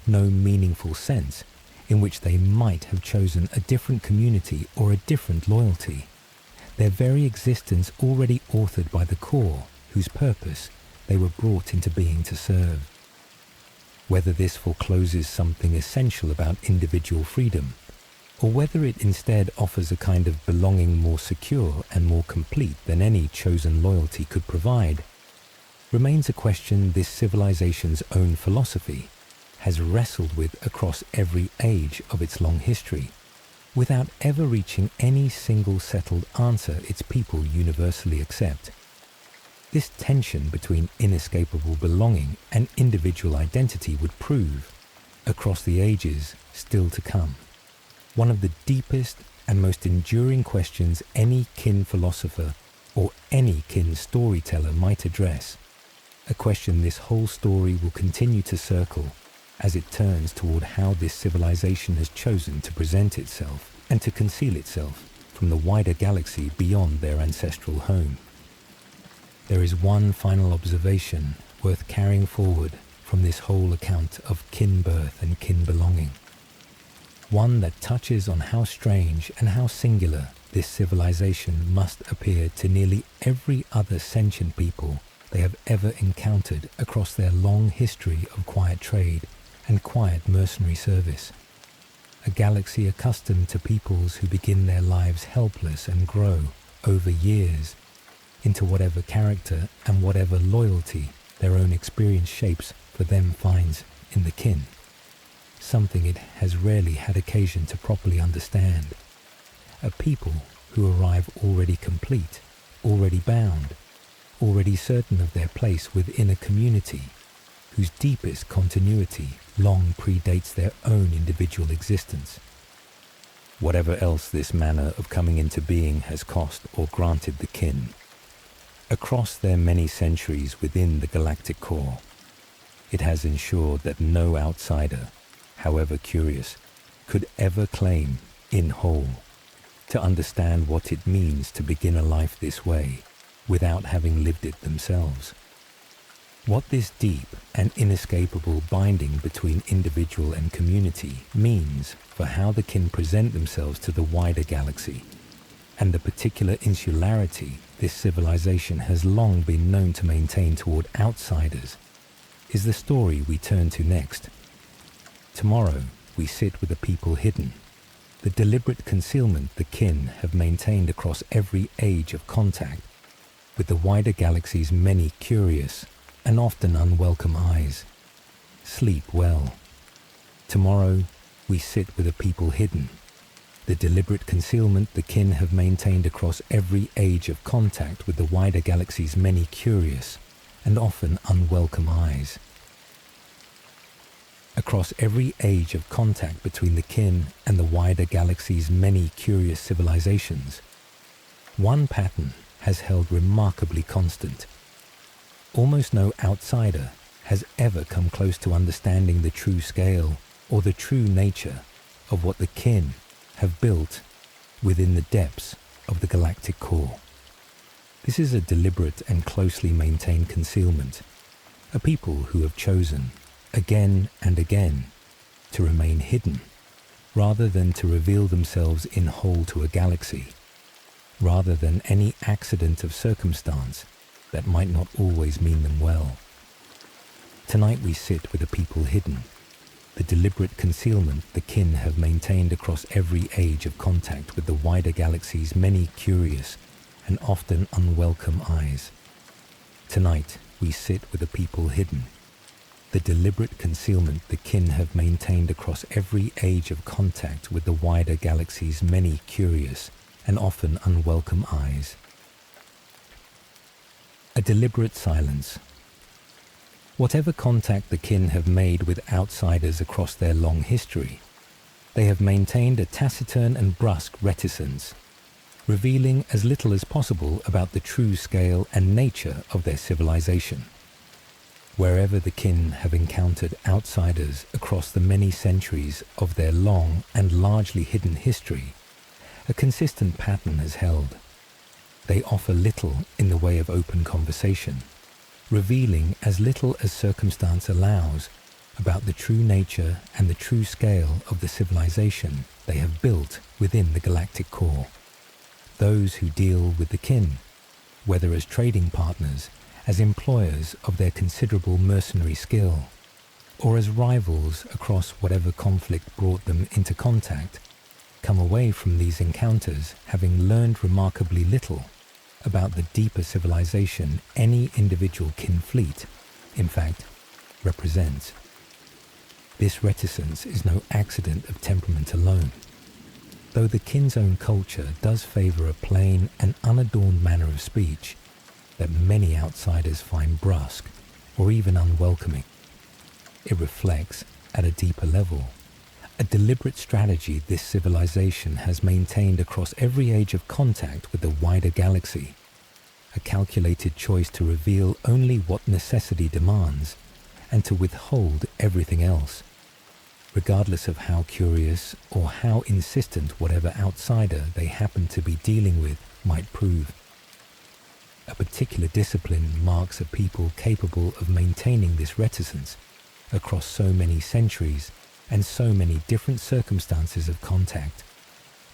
Speaker 1: no meaningful sense in which they might have chosen a different community or a different loyalty, their very existence already authored by the core whose purpose they were brought into being to serve. Whether this forecloses something essential about individual freedom, or whether it instead offers a kind of belonging more secure and more complete than any chosen loyalty could provide, remains a question this civilization's own philosophy has wrestled with across every age of its long history, without ever reaching any single settled answer its people universally accept. This tension between inescapable belonging and individual identity would prove, across the ages still to come, one of the deepest and most enduring questions any kin philosopher or any kin storyteller might address, a question this whole story will continue to circle as it turns toward how this civilization has chosen to present itself and to conceal itself from the wider galaxy beyond their ancestral home. There is one final observation worth carrying forward from this whole account of kin birth and kin belonging. One that touches on how strange and how singular this civilization must appear to nearly every other sentient people they have ever encountered across their long history of quiet trade and quiet mercenary service. A galaxy accustomed to peoples who begin their lives helpless and grow, over years, into whatever character and whatever loyalty their own experience shapes for them finds in the kin. Something it has rarely had occasion to properly understand. A people who arrive already complete, already bound, already certain of their place within a community whose deepest continuity long predates their own individual existence. Whatever else this manner of coming into being has cost or granted the kin, across their many centuries within the Galactic Core, it has ensured that no outsider, however curious, could ever claim, in whole, to understand what it means to begin a life this way without having lived it themselves. What this deep and inescapable binding between individual and community means for how the kin present themselves to the wider galaxy, and the particular insularity this civilization has long been known to maintain toward outsiders, is the story we turn to next. Tomorrow we sit with a people hidden, the deliberate concealment the kin have maintained across every age of contact with the wider galaxy's many curious and often unwelcome eyes. Sleep well. Tomorrow we sit with a people hidden, the deliberate concealment the kin have maintained across every age of contact with the wider galaxy's many curious and often unwelcome eyes. Across every age of contact between the kin and the wider galaxy's many curious civilizations, one pattern has held remarkably constant. Almost no outsider has ever come close to understanding the true scale or the true nature of what the kin have built within the depths of the Galactic Core. This is a deliberate and closely maintained concealment, a people who have chosen, again and again, to remain hidden, rather than to reveal themselves in whole to a galaxy, rather than any accident of circumstance that might not always mean them well. Tonight we sit with a people hidden, the deliberate concealment the kin have maintained across every age of contact with the wider galaxy's many curious and often unwelcome eyes. Tonight we sit with a people hidden, the deliberate concealment the kin have maintained across every age of contact with the wider galaxy's many curious and often unwelcome eyes. A deliberate silence. Whatever contact the kin have made with outsiders across their long history, they have maintained a taciturn and brusque reticence, revealing as little as possible about the true scale and nature of their civilization. Wherever the kin have encountered outsiders across the many centuries of their long and largely hidden history, a consistent pattern has held. They offer little in the way of open conversation, revealing as little as circumstance allows about the true nature and the true scale of the civilization they have built within the Galactic Core. Those who deal with the kin, whether as trading partners, as employers of their considerable mercenary skill, or as rivals across whatever conflict brought them into contact, come away from these encounters having learned remarkably little about the deeper civilization any individual kin fleet, in fact, represents. This reticence is no accident of temperament alone, though the kin's own culture does favour a plain and unadorned manner of speech that many outsiders find brusque or even unwelcoming. It reflects, at a deeper level, a deliberate strategy this civilization has maintained across every age of contact with the wider galaxy, a calculated choice to reveal only what necessity demands and to withhold everything else, regardless of how curious or how insistent whatever outsider they happen to be dealing with might prove. A particular discipline marks a people capable of maintaining this reticence across so many centuries and so many different circumstances of contact,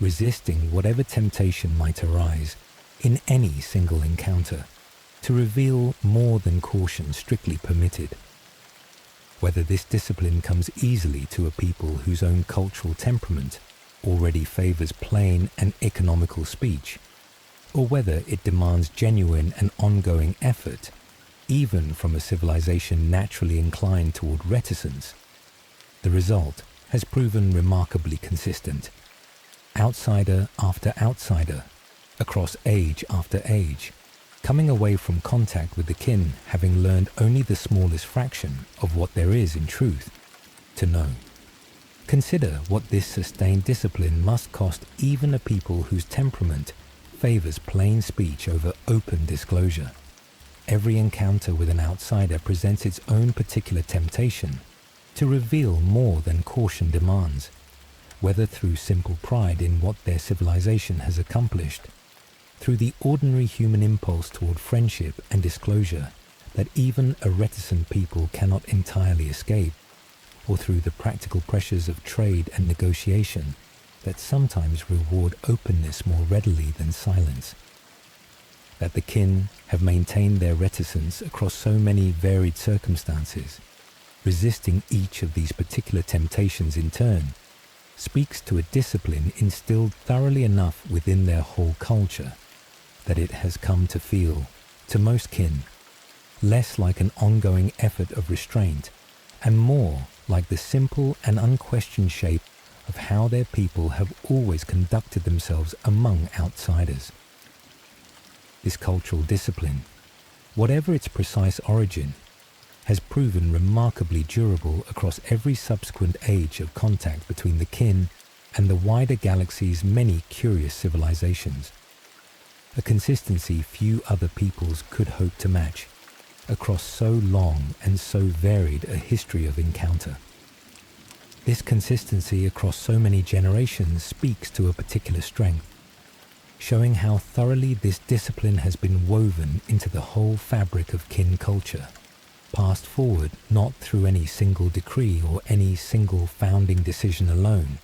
Speaker 1: resisting whatever temptation might arise in any single encounter to reveal more than caution strictly permitted. Whether this discipline comes easily to a people whose own cultural temperament already favours plain and economical speech, or whether it demands genuine and ongoing effort, even from a civilization naturally inclined toward reticence, the result has proven remarkably consistent. Outsider after outsider, across age after age, coming away from contact with the kin having learned only the smallest fraction of what there is in truth to know. Consider what this sustained discipline must cost even a people whose temperament favours plain speech over open disclosure. Every encounter with an outsider presents its own particular temptation to reveal more than caution demands, whether through simple pride in what their civilization has accomplished, through the ordinary human impulse toward friendship and disclosure that even a reticent people cannot entirely escape, or through the practical pressures of trade and negotiation that sometimes reward openness more readily than silence. That the kin have maintained their reticence across so many varied circumstances, resisting each of these particular temptations in turn, speaks to a discipline instilled thoroughly enough within their whole culture that it has come to feel, to most kin, less like an ongoing effort of restraint and more like the simple and unquestioned shape of how their people have always conducted themselves among outsiders. This cultural discipline, whatever its precise origin, has proven remarkably durable across every subsequent age of contact between the kin and the wider galaxy's many curious civilizations, a consistency few other peoples could hope to match across so long and so varied a history of encounter. This consistency across so many generations speaks to a particular strength, showing how thoroughly this discipline has been woven into the whole fabric of kin culture, passed forward not through any single decree or any single founding decision alone,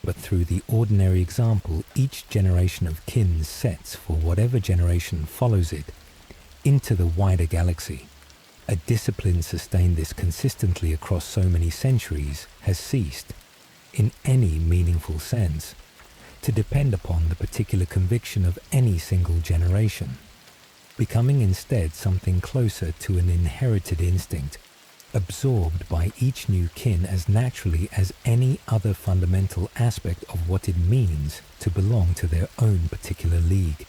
Speaker 1: but through the ordinary example each generation of kin sets for whatever generation follows it into the wider galaxy. A discipline sustained this consistently across so many centuries has ceased, in any meaningful sense, to depend upon the particular conviction of any single generation, becoming instead something closer to an inherited instinct, absorbed by each new kin as naturally as any other fundamental aspect of what it means to belong to their own particular league.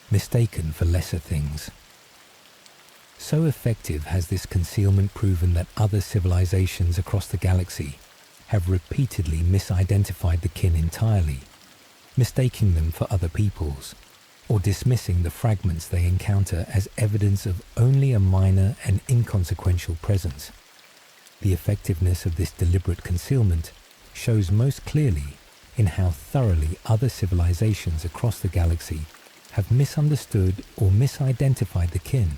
Speaker 1: Mistaken for lesser things. So effective has this concealment proven that other civilizations across the galaxy have repeatedly misidentified the kin entirely, mistaking them for other peoples, or dismissing the fragments they encounter as evidence of only a minor and inconsequential presence. The effectiveness of this deliberate concealment shows most clearly in how thoroughly other civilizations across the galaxy have misunderstood or misidentified the kin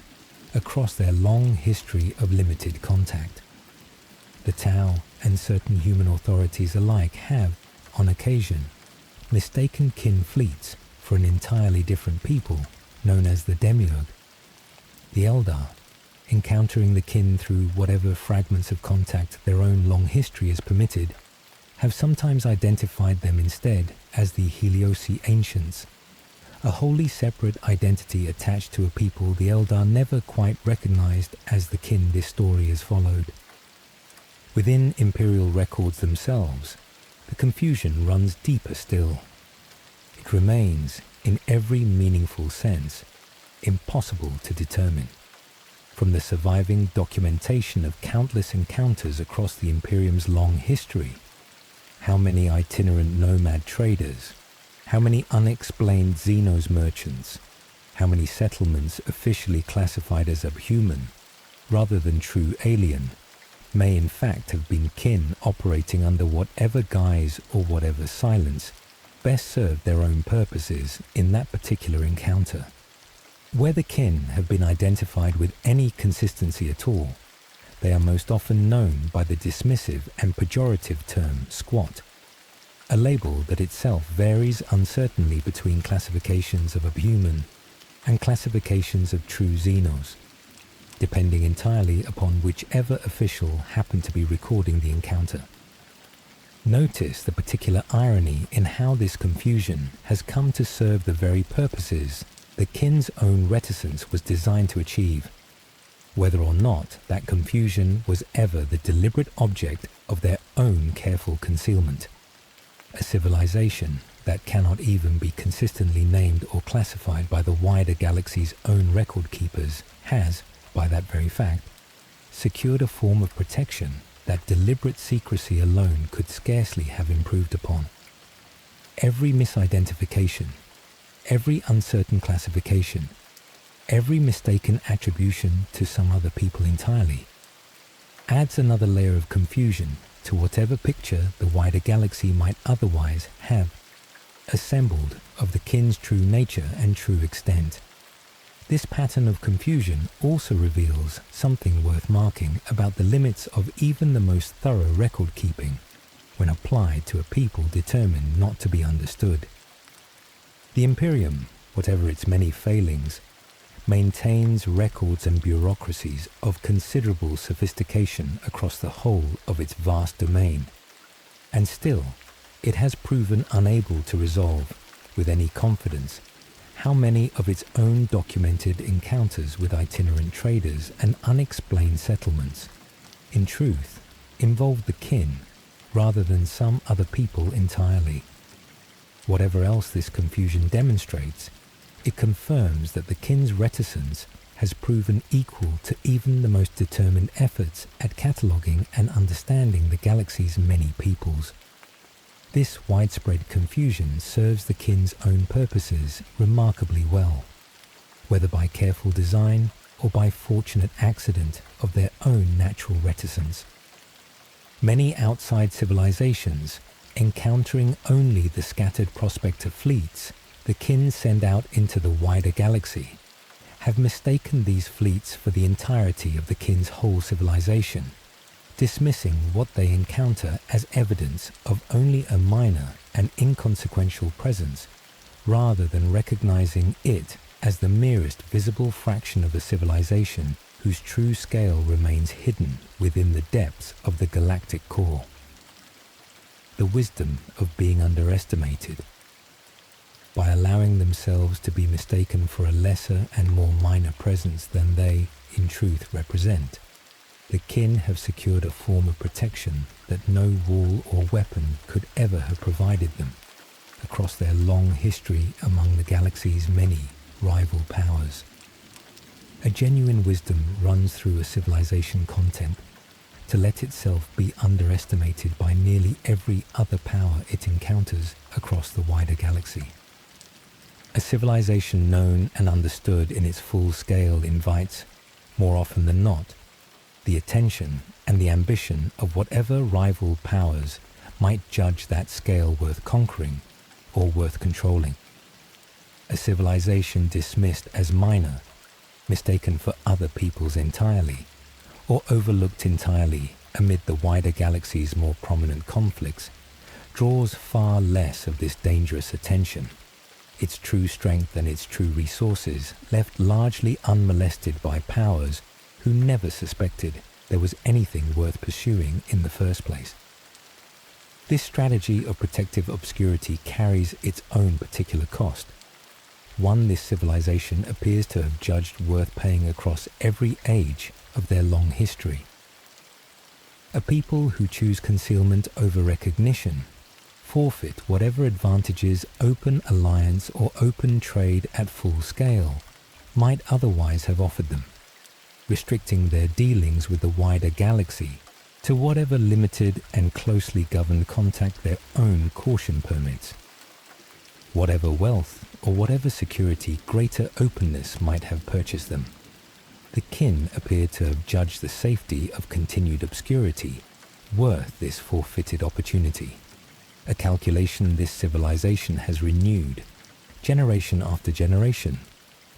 Speaker 1: across their long history of limited contact. The Tau and certain human authorities alike have, on occasion, mistaken kin fleets for an entirely different people known as the Demiurge. The Eldar, encountering the kin through whatever fragments of contact their own long history has permitted, have sometimes identified them instead as the Heliosi Ancients, a wholly separate identity attached to a people the Eldar never quite recognized as the kin this story has followed. Within Imperial records themselves, the confusion runs deeper still. It remains, in every meaningful sense, impossible to determine. From the surviving documentation of countless encounters across the Imperium's long history, how many itinerant nomad traders, how many unexplained Xenos merchants, how many settlements officially classified as subhuman, rather than true alien, may in fact have been kin operating under whatever guise or whatever silence best served their own purposes in that particular encounter. Where the kin have been identified with any consistency at all, they are most often known by the dismissive and pejorative term squat, a label that itself varies uncertainly between classifications of subhuman and classifications of true Xenos, depending entirely upon whichever official happened to be recording the encounter. Notice the particular irony in how this confusion has come to serve the very purposes the kin's own reticence was designed to achieve, whether or not that confusion was ever the deliberate object of their own careful concealment. A civilization that cannot even be consistently named or classified by the wider galaxy's own record keepers has, by that very fact, secured a form of protection that deliberate secrecy alone could scarcely have improved upon. Every misidentification, every uncertain classification, every mistaken attribution to some other people entirely, adds another layer of confusion to whatever picture the wider galaxy might otherwise have assembled of the kin's true nature and true extent. This pattern of confusion also reveals something worth marking about the limits of even the most thorough record keeping when applied to a people determined not to be understood. The Imperium, whatever its many failings, maintains records and bureaucracies of considerable sophistication across the whole of its vast domain, and still it has proven unable to resolve, with any confidence, how many of its own documented encounters with itinerant traders and unexplained settlements, in truth, involved the kin rather than some other people entirely. Whatever else this confusion demonstrates, it confirms that the kin's reticence has proven equal to even the most determined efforts at cataloguing and understanding the galaxy's many peoples. This widespread confusion serves the kin's own purposes remarkably well, whether by careful design or by fortunate accident of their own natural reticence. Many outside civilizations, encountering only the scattered prospector fleets the kin send out into the wider galaxy, have mistaken these fleets for the entirety of the kin's whole civilization, dismissing what they encounter as evidence of only a minor and inconsequential presence, rather than recognizing it as the merest visible fraction of a civilization whose true scale remains hidden within the depths of the Galactic core. The wisdom of being underestimated. By allowing themselves to be mistaken for a lesser and more minor presence than they, in truth, represent, the kin have secured a form of protection that no wall or weapon could ever have provided them across their long history among the galaxy's many rival powers. A genuine wisdom runs through a civilization content to let itself be underestimated by nearly every other power it encounters across the wider galaxy. A civilization known and understood in its full scale invites, more often than not, the attention and the ambition of whatever rival powers might judge that scale worth conquering or worth controlling. A civilization dismissed as minor, mistaken for other peoples entirely, or overlooked entirely amid the wider galaxy's more prominent conflicts, draws far less of this dangerous attention, its true strength and its true resources left largely unmolested by powers who never suspected there was anything worth pursuing in the first place. This strategy of protective obscurity carries its own particular cost, one this civilization appears to have judged worth paying across every age of their long history. A people who choose concealment over recognition forfeit whatever advantages open alliance or open trade at full scale might otherwise have offered them, restricting their dealings with the wider galaxy to whatever limited and closely governed contact their own caution permits. Whatever wealth or whatever security greater openness might have purchased them, the kin appeared to have judged the safety of continued obscurity worth this forfeited opportunity, a calculation this civilization has renewed, generation after generation,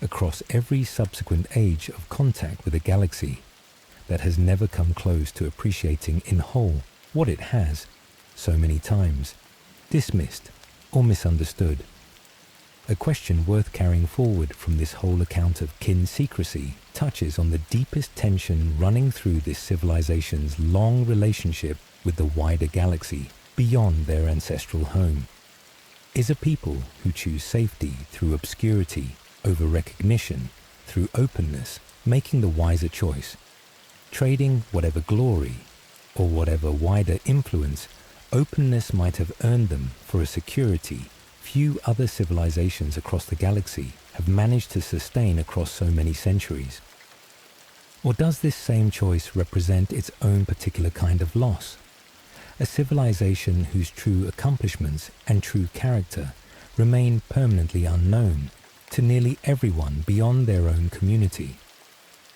Speaker 1: across every subsequent age of contact with the galaxy, that has never come close to appreciating in whole what it has, so many times, dismissed or misunderstood. A question worth carrying forward from this whole account of kin secrecy touches on the deepest tension running through this civilization's long relationship with the wider galaxy beyond their ancestral home. Is a people who choose safety through obscurity over recognition, through openness, making the wiser choice, trading whatever glory or whatever wider influence openness might have earned them for a security few other civilizations across the galaxy have managed to sustain across so many centuries? Or does this same choice represent its own particular kind of loss? A civilization whose true accomplishments and true character remain permanently unknown to nearly everyone beyond their own community,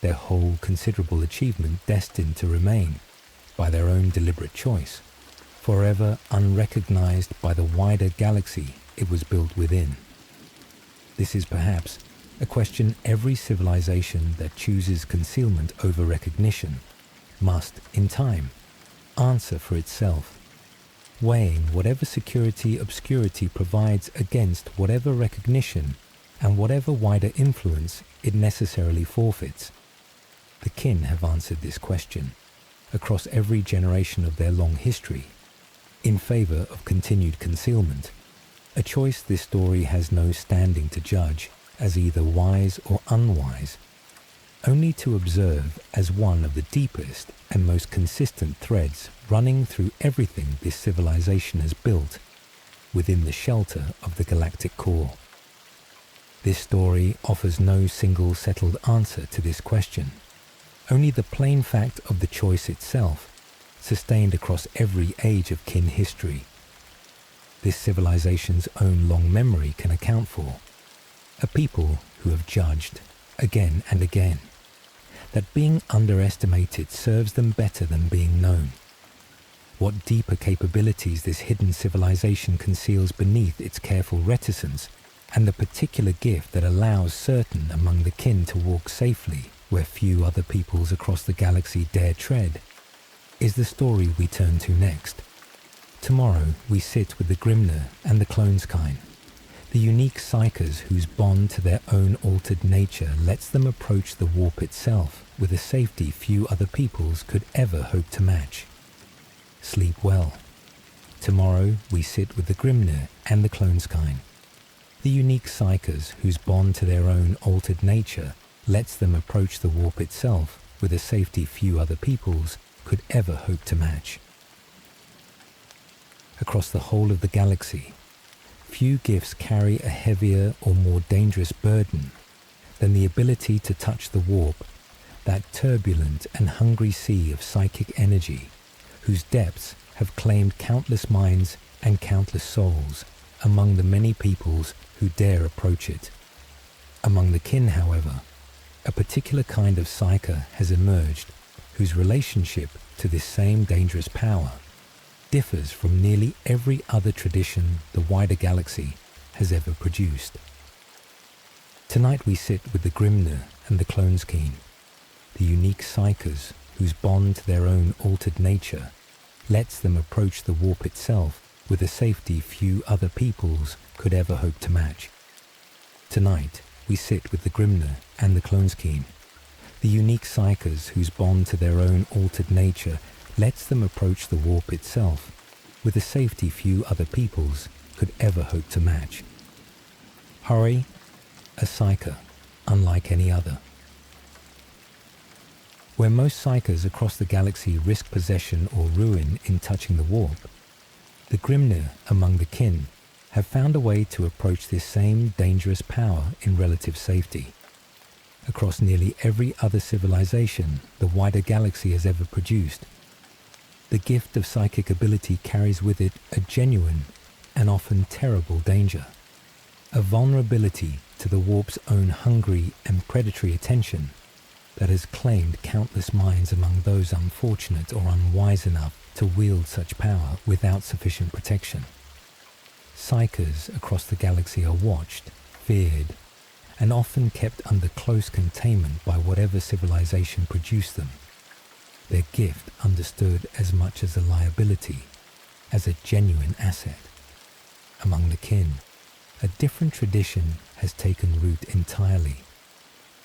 Speaker 1: their whole considerable achievement destined to remain, by their own deliberate choice, forever unrecognized by the wider galaxy it was built within. This is perhaps a question every civilization that chooses concealment over recognition must, in time, answer for itself, weighing whatever security obscurity provides against whatever recognition and whatever wider influence it necessarily forfeits. The kin have answered this question, across every generation of their long history, in favor of continued concealment, a choice this story has no standing to judge as either wise or unwise, only to observe as one of the deepest and most consistent threads running through everything this civilization has built within the shelter of the Galactic Core. This story offers no single settled answer to this question, only the plain fact of the choice itself, sustained across every age of kin history. This civilization's own long memory can account for. A people who have judged, again and again, that being underestimated serves them better than being known. What deeper capabilities this hidden civilization conceals beneath its careful reticence, and the particular gift that allows certain among the kin to walk safely where few other peoples across the galaxy dare tread, is the story we turn to next. Tomorrow we sit with the Grimnyr and the Cloneskein, the unique psychers whose bond to their own altered nature lets them approach the warp itself with a safety few other peoples could ever hope to match. Sleep well. Tomorrow we sit with the Grimnyr and the Cloneskein, the unique psychers whose bond to their own altered nature lets them approach the warp itself with a safety few other peoples could ever hope to match. Across the whole of the galaxy, few gifts carry a heavier or more dangerous burden than the ability to touch the warp, that turbulent and hungry sea of psychic energy, whose depths have claimed countless minds and countless souls among the many peoples who dare approach it. Among the kin, however, a particular kind of psyker has emerged whose relationship to this same dangerous power differs from nearly every other tradition the wider galaxy has ever produced. Tonight we sit with the Grimnyr and the Cloneskein, the unique psykers whose bond to their own altered nature lets them approach the warp itself with a safety few other peoples could ever hope to match. Tonight we sit with the Grimnyr and the Cloneskein, the unique psykers whose bond to their own altered nature lets them approach the warp itself with a safety few other peoples could ever hope to match. Hurry, a psyker unlike any other. Where most psykers across the galaxy risk possession or ruin in touching the warp, the Grimnyr among the kin have found a way to approach this same dangerous power in relative safety. Across nearly every other civilization the wider galaxy has ever produced, the gift of psychic ability carries with it a genuine and often terrible danger, a vulnerability to the warp's own hungry and predatory attention that has claimed countless minds among those unfortunate or unwise enough to wield such power without sufficient protection. Psykers across the galaxy are watched, feared, and often kept under close containment by whatever civilization produced them, their gift understood as much as a liability, as a genuine asset. Among the kin, a different tradition has taken root entirely,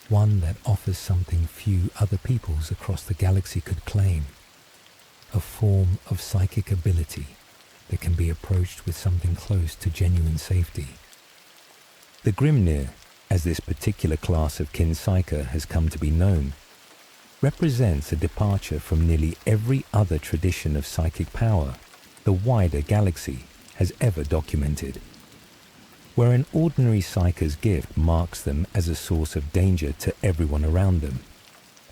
Speaker 1: one that offers something few other peoples across the galaxy could claim, a form of psychic ability that can be approached with something close to genuine safety. The Grimnyr, as this particular class of kin psyker has come to be known, represents a departure from nearly every other tradition of psychic power the wider galaxy has ever documented. Where an ordinary psyker's gift marks them as a source of danger to everyone around them,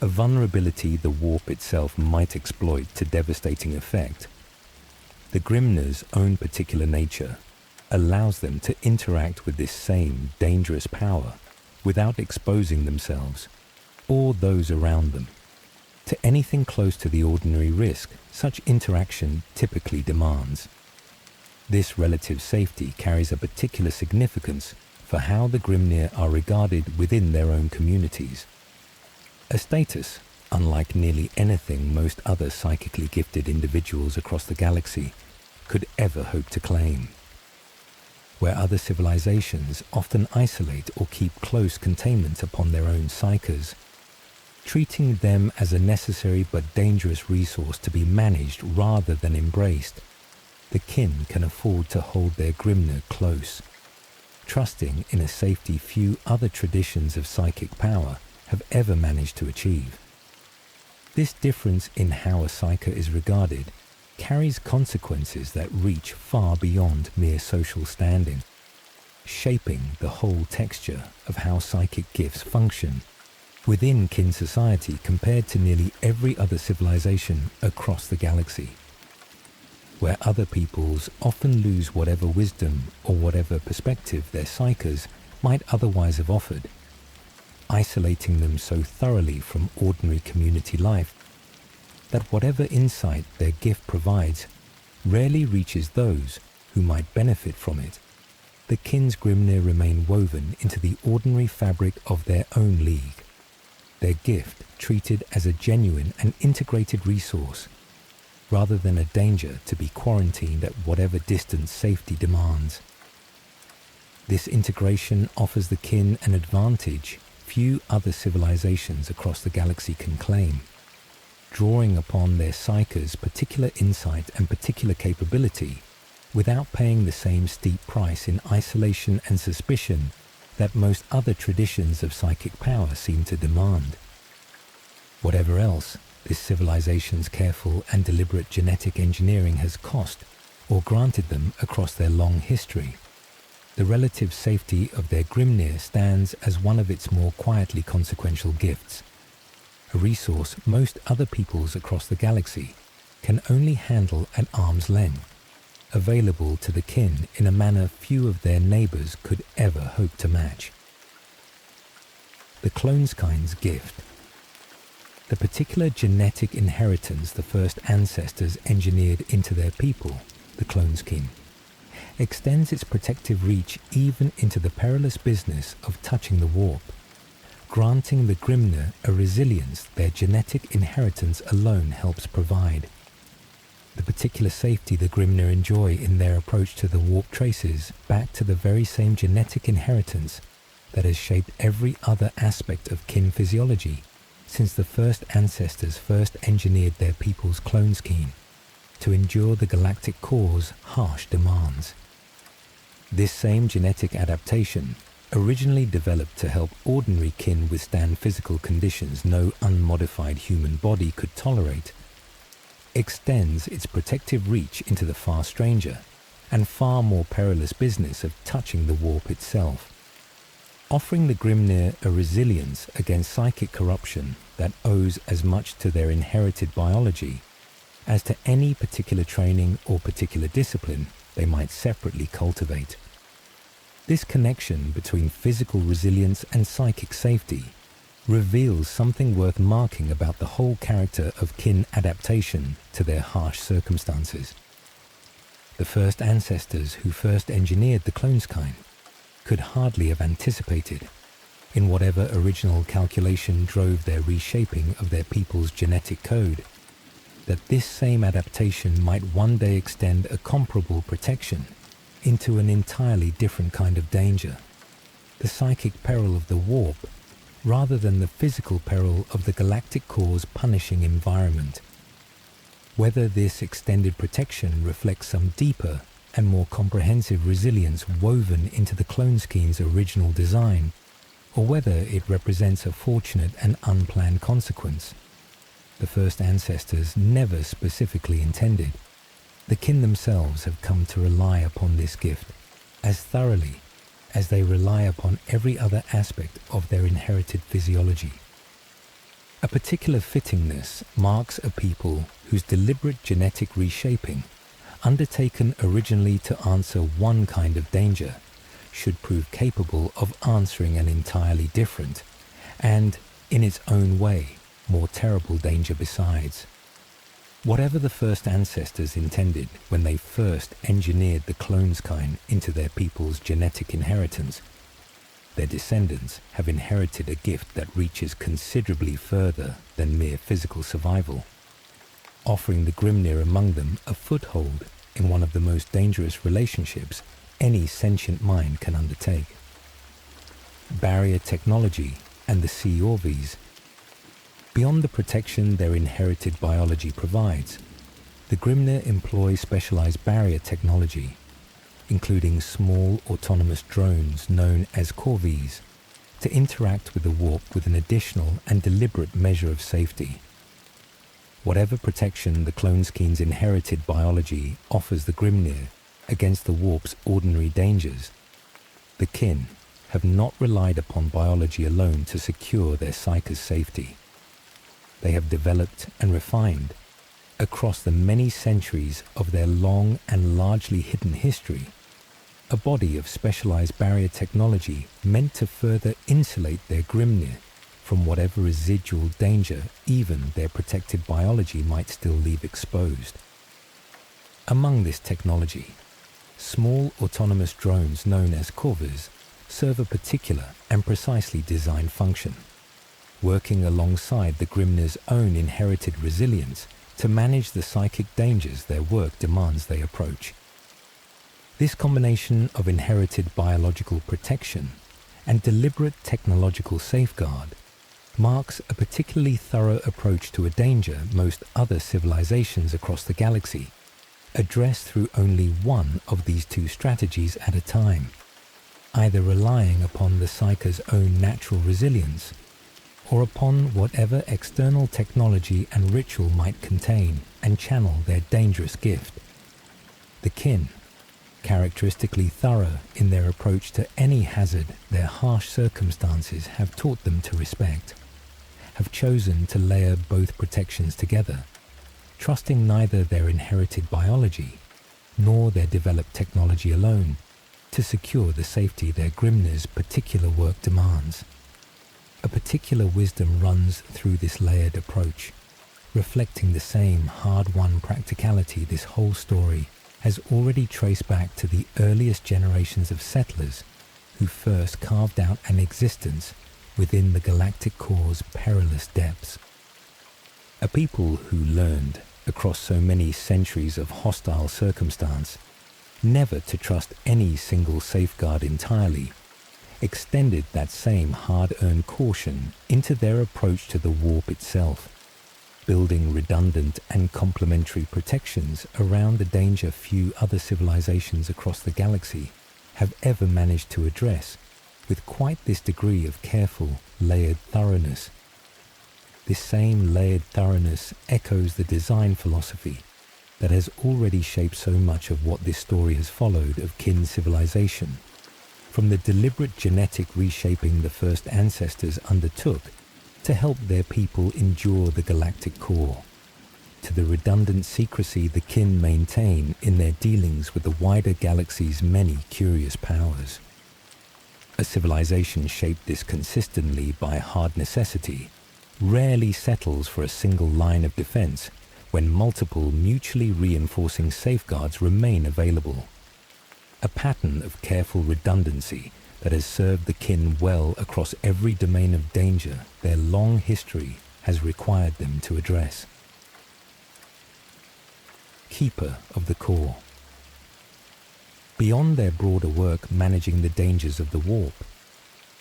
Speaker 1: a vulnerability the warp itself might exploit to devastating effect, the Grimnyr's own particular nature allows them to interact with this same dangerous power without exposing themselves or those around them to anything close to the ordinary risk such interaction typically demands. This relative safety carries a particular significance for how the Grimnyr are regarded within their own communities, a status unlike nearly anything most other psychically gifted individuals across the galaxy could ever hope to claim. Where other civilizations often isolate or keep close containment upon their own psykers, treating them as a necessary but dangerous resource to be managed rather than embraced, the kin can afford to hold their Grimnyr close, trusting in a safety few other traditions of psychic power have ever managed to achieve. This difference in how a psyker is regarded carries consequences that reach far beyond mere social standing, shaping the whole texture of how psychic gifts function within kin society compared to nearly every other civilization across the galaxy. Where other peoples often lose whatever wisdom or whatever perspective their psykers might otherwise have offered, isolating them so thoroughly from ordinary community life that whatever insight their gift provides rarely reaches those who might benefit from it, the kin's Grimnyr remain woven into the ordinary fabric of their own league, their gift treated as a genuine and integrated resource, rather than a danger to be quarantined at whatever distance safety demands. This integration offers the kin an advantage few other civilizations across the galaxy can claim, drawing upon their psykers' particular insight and particular capability without paying the same steep price in isolation and suspicion that most other traditions of psychic power seem to demand. Whatever else this civilization's careful and deliberate genetic engineering has cost or granted them across their long history, the relative safety of their Grimnyr stands as one of its more quietly consequential gifts, a resource most other peoples across the galaxy can only handle at arm's length, available to the kin in a manner few of their neighbours could ever hope to match. The Cloneskein's gift. The particular genetic inheritance the first ancestors engineered into their people, the Cloneskein, extends its protective reach even into the perilous business of touching the warp, granting the Grimnyr a resilience their genetic inheritance alone helps provide. The particular safety the Grimnyr enjoy in their approach to the warp traces back to the very same genetic inheritance that has shaped every other aspect of kin physiology since the first ancestors first engineered their people's Cloneskein to endure the Galactic Cores' harsh demands. This same genetic adaptation, originally developed to help ordinary kin withstand physical conditions no unmodified human body could tolerate, extends its protective reach into the far stranger and far more perilous business of touching the warp itself, offering the Grimnyr a resilience against psychic corruption that owes as much to their inherited biology as to any particular training or particular discipline they might separately cultivate. This connection between physical resilience and psychic safety reveals something worth marking about the whole character of kin adaptation to their harsh circumstances. The first ancestors who first engineered the Cloneskein could hardly have anticipated, in whatever original calculation drove their reshaping of their people's genetic code, that this same adaptation might one day extend a comparable protection into an entirely different kind of danger, the psychic peril of the warp, rather than the physical peril of the Galactic Core's punishing environment. Whether this extended protection reflects some deeper and more comprehensive resilience woven into the Cloneskein's original design, or whether it represents a fortunate and unplanned consequence, the first ancestors never specifically intended, the kin themselves have come to rely upon this gift as thoroughly as they rely upon every other aspect of their inherited physiology. A particular fittingness marks a people whose deliberate genetic reshaping, undertaken originally to answer one kind of danger, should prove capable of answering an entirely different, and, in its own way, more terrible danger besides. Whatever the first ancestors intended when they first engineered the Cloneskein into their people's genetic inheritance, their descendants have inherited a gift that reaches considerably further than mere physical survival, offering the Grimnyr among them a foothold in one of the most dangerous relationships any sentient mind can undertake. Barrier technology and the Sea Orvies. Beyond the protection their inherited biology provides, the Grimnyr employ specialized barrier technology, including small autonomous drones known as Corvies, to interact with the warp with an additional and deliberate measure of safety. Whatever protection the Cloneskein's inherited biology offers the Grimnyr against the warp's ordinary dangers, the kin have not relied upon biology alone to secure their psyche's safety. They have developed and refined, across the many centuries of their long and largely hidden history, a body of specialized barrier technology meant to further insulate their Grimnyr from whatever residual danger even their protected biology might still leave exposed. Among this technology, small autonomous drones known as Corvies serve a particular and precisely designed function, working alongside the Grimnyr's own inherited resilience to manage the psychic dangers their work demands they approach. This combination of inherited biological protection and deliberate technological safeguard marks a particularly thorough approach to a danger most other civilizations across the galaxy address through only one of these two strategies at a time, either relying upon the psyche's own natural resilience or upon whatever external technology and ritual might contain and channel their dangerous gift. The kin, characteristically thorough in their approach to any hazard their harsh circumstances have taught them to respect, have chosen to layer both protections together, trusting neither their inherited biology nor their developed technology alone, to secure the safety their Grimnyr's particular work demands. A particular wisdom runs through this layered approach, reflecting the same hard-won practicality this whole story has already traced back to the earliest generations of settlers who first carved out an existence within the Galactic Cores' perilous depths. A people who learned, across so many centuries of hostile circumstance, never to trust any single safeguard entirely, extended that same hard-earned caution into their approach to the warp itself, building redundant and complementary protections around the danger few other civilizations across the galaxy have ever managed to address with quite this degree of careful, layered thoroughness. This same layered thoroughness echoes the design philosophy that has already shaped so much of what this story has followed of kin civilization, from the deliberate genetic reshaping the first ancestors undertook to help their people endure the galactic core, to the redundant secrecy the kin maintain in their dealings with the wider galaxy's many curious powers. A civilization shaped this consistently by hard necessity rarely settles for a single line of defense when multiple mutually reinforcing safeguards remain available. A pattern of careful redundancy that has served the kin well across every domain of danger their long history has required them to address. Keeper of the Core. Beyond their broader work managing the dangers of the warp,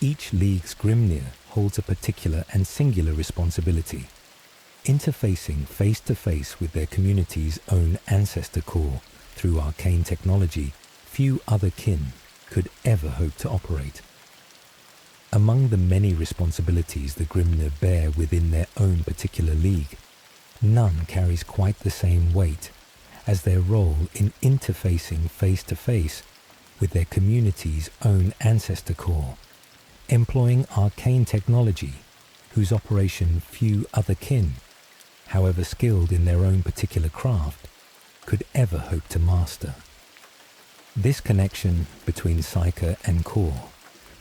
Speaker 1: each League's Grimnyr holds a particular and singular responsibility, interfacing face-to-face with their community's own Ancestor Core through arcane technology few other kin could ever hope to operate. Among the many responsibilities the Grimnyr bear within their own particular league, none carries quite the same weight as their role in interfacing face-to-face with their community's own Ancestor Core, employing arcane technology whose operation few other kin, however skilled in their own particular craft, could ever hope to master. This connection between Psyker and Core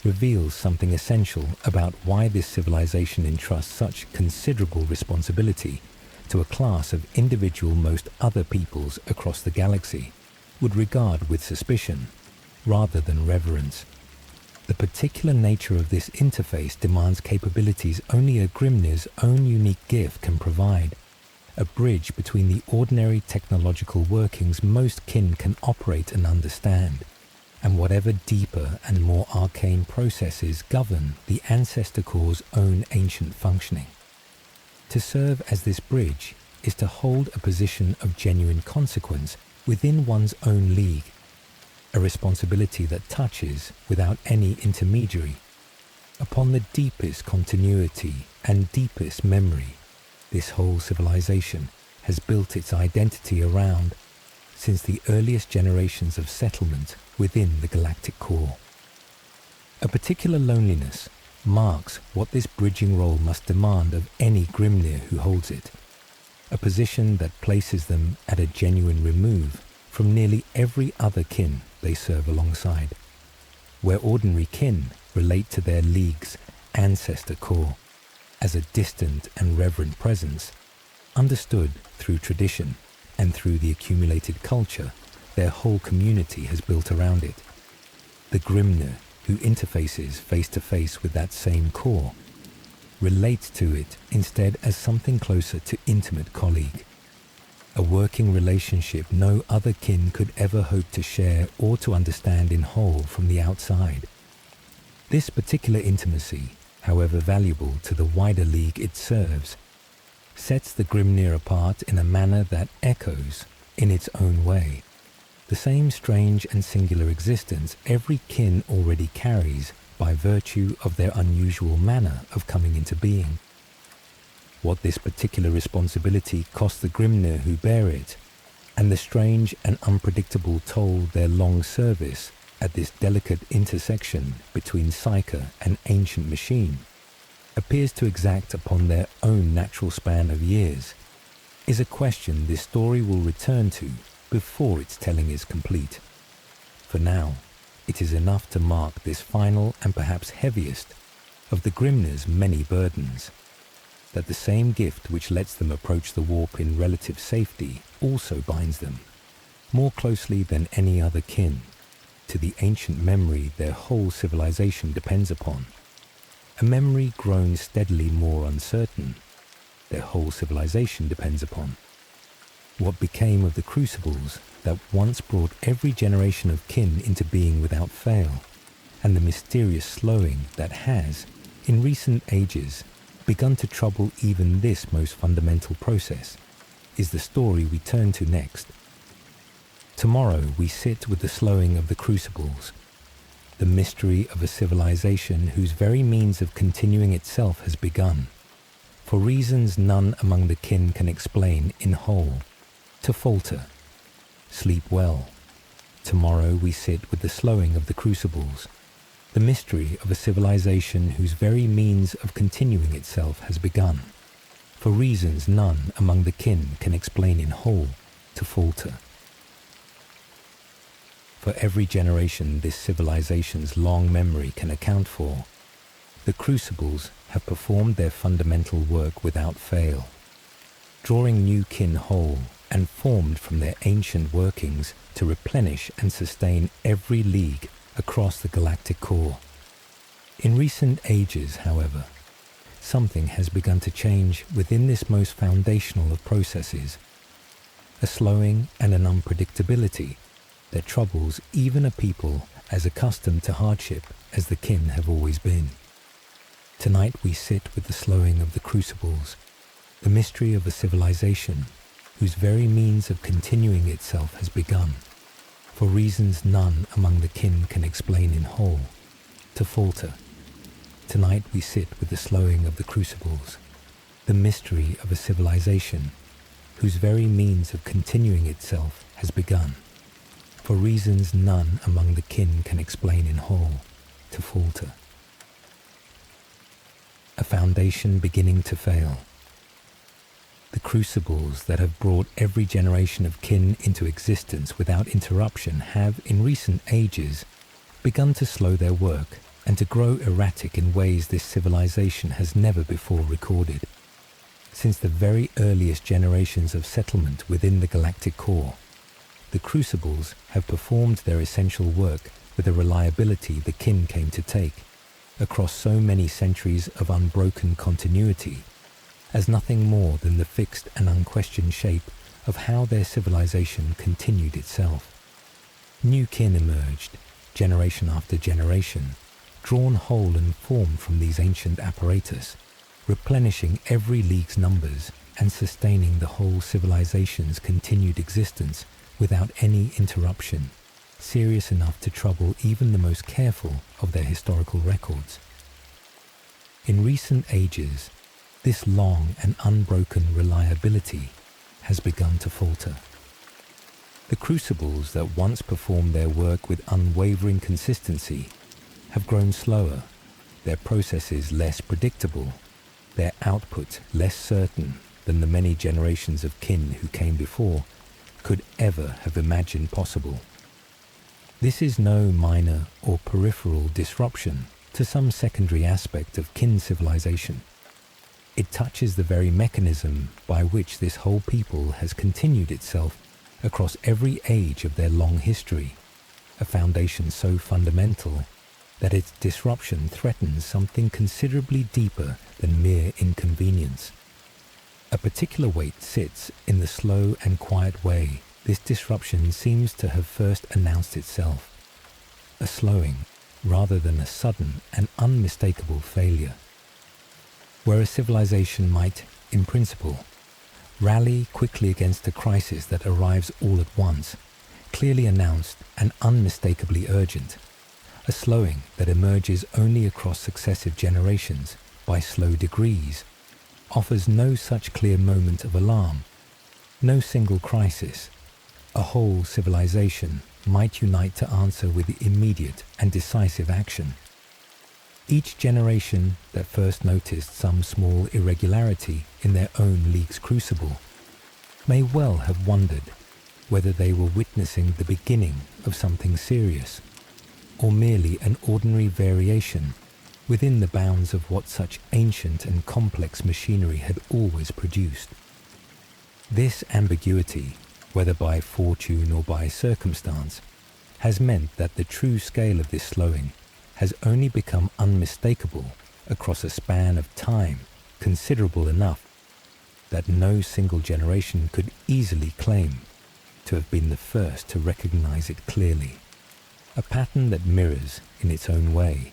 Speaker 1: reveals something essential about why this civilization entrusts such considerable responsibility to a class of individual most other peoples across the galaxy would regard with suspicion rather than reverence. The particular nature of this interface demands capabilities only a Grimnyr's own unique gift can provide, a bridge between the ordinary technological workings most kin can operate and understand, and whatever deeper and more arcane processes govern the Ancestor Core's own ancient functioning. To serve as this bridge is to hold a position of genuine consequence within one's own league, a responsibility that touches, without any intermediary, upon the deepest continuity and deepest memory this whole civilization has built its identity around since the earliest generations of settlement within the Galactic Core. A particular loneliness marks what this bridging role must demand of any Grimnyr who holds it, a position that places them at a genuine remove from nearly every other kin they serve alongside, where ordinary kin relate to their league's Ancestor Core as a distant and reverent presence, understood through tradition and through the accumulated culture their whole community has built around it. The Grimnyr, who interfaces face-to-face with that same core, relates to it instead as something closer to intimate colleague, a working relationship no other kin could ever hope to share or to understand in whole from the outside. This particular intimacy, however valuable to the wider league it serves, sets the Grimnyr apart in a manner that echoes, in its own way, the same strange and singular existence every kin already carries by virtue of their unusual manner of coming into being. What this particular responsibility costs the Grimnyr who bear it, and the strange and unpredictable toll their long service at this delicate intersection between Psyker and ancient machine appears to exact upon their own natural span of years, is a question this story will return to before its telling is complete. For now, it is enough to mark this final and perhaps heaviest of the Grimnyr's many burdens, that the same gift which lets them approach the warp in relative safety also binds them, more closely than any other kin, to the ancient memory their whole civilization depends upon, a memory grown steadily more uncertain, their whole civilization depends upon. What became of the Crucibles that once brought every generation of kin into being without fail, and the mysterious slowing that has, in recent ages, begun to trouble even this most fundamental process, is the story we turn to next. Tomorrow we sit with the slowing of the Crucibles, the mystery of a civilization whose very means of continuing itself has begun, for reasons none among the kin can explain in whole, to falter. Sleep well. Tomorrow we sit with the slowing of the Crucibles, the mystery of a civilization whose very means of continuing itself has begun, for reasons none among the kin can explain in whole, to falter. For every generation this civilization's long memory can account for, the Crucibles have performed their fundamental work without fail, drawing new kin whole and formed from their ancient workings to replenish and sustain every league across the galactic core. In recent ages, however, something has begun to change within this most foundational of processes, a slowing and an unpredictability that troubles even a people as accustomed to hardship as the kin have always been. Tonight we sit with the slowing of the Crucibles, the mystery of a civilization whose very means of continuing itself has begun, for reasons none among the kin can explain in whole, to falter. Tonight we sit with the slowing of the Crucibles, the mystery of a civilization whose very means of continuing itself has begun, for reasons none among the kin can explain in whole, to falter. A foundation beginning to fail. The Crucibles that have brought every generation of kin into existence without interruption have, in recent ages, begun to slow their work and to grow erratic in ways this civilization has never before recorded. Since the very earliest generations of settlement within the galactic core, the Crucibles have performed their essential work with a reliability the kin came to take, across so many centuries of unbroken continuity, as nothing more than the fixed and unquestioned shape of how their civilization continued itself. New kin emerged, generation after generation, drawn whole and formed from these ancient apparatus, replenishing every league's numbers and sustaining the whole civilization's continued existence without any interruption, serious enough to trouble even the most careful of their historical records. In recent ages, this long and unbroken reliability has begun to falter. The Crucibles that once performed their work with unwavering consistency have grown slower, their processes less predictable, their output less certain than the many generations of kin who came before could ever have imagined possible. This is no minor or peripheral disruption to some secondary aspect of kin civilization. It touches the very mechanism by which this whole people has continued itself across every age of their long history, a foundation so fundamental that its disruption threatens something considerably deeper than mere inconvenience. A particular weight sits in the slow and quiet way this disruption seems to have first announced itself, a slowing rather than a sudden and unmistakable failure. Where a civilization might, in principle, rally quickly against a crisis that arrives all at once, clearly announced and unmistakably urgent, a slowing that emerges only across successive generations by slow degrees, offers no such clear moment of alarm, no single crisis. A whole civilization might unite to answer with immediate and decisive action. Each generation that first noticed some small irregularity in their own league's crucible may well have wondered, whether they were witnessing the beginning of something serious, or merely an ordinary variation within the bounds of what such ancient and complex machinery had always produced. This ambiguity, whether by fortune or by circumstance, has meant that the true scale of this slowing has only become unmistakable across a span of time considerable enough that no single generation could easily claim to have been the first to recognize it clearly. A pattern that mirrors, in its own way,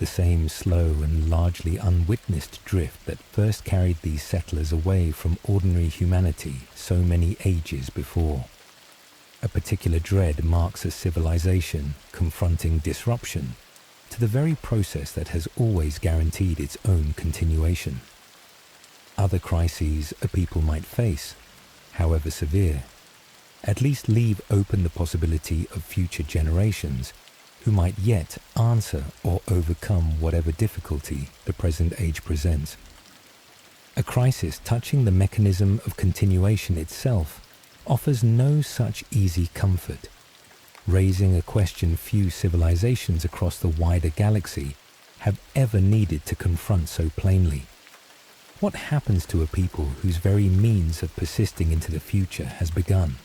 Speaker 1: the same slow and largely unwitnessed drift that first carried these settlers away from ordinary humanity so many ages before. A particular dread marks a civilization confronting disruption to the very process that has always guaranteed its own continuation. Other crises a people might face, however severe, at least leave open the possibility of future generations who might yet answer or overcome whatever difficulty the present age presents. A crisis touching the mechanism of continuation itself offers no such easy comfort, raising a question few civilizations across the wider galaxy have ever needed to confront so plainly. What happens to a people whose very means of persisting into the future has begun,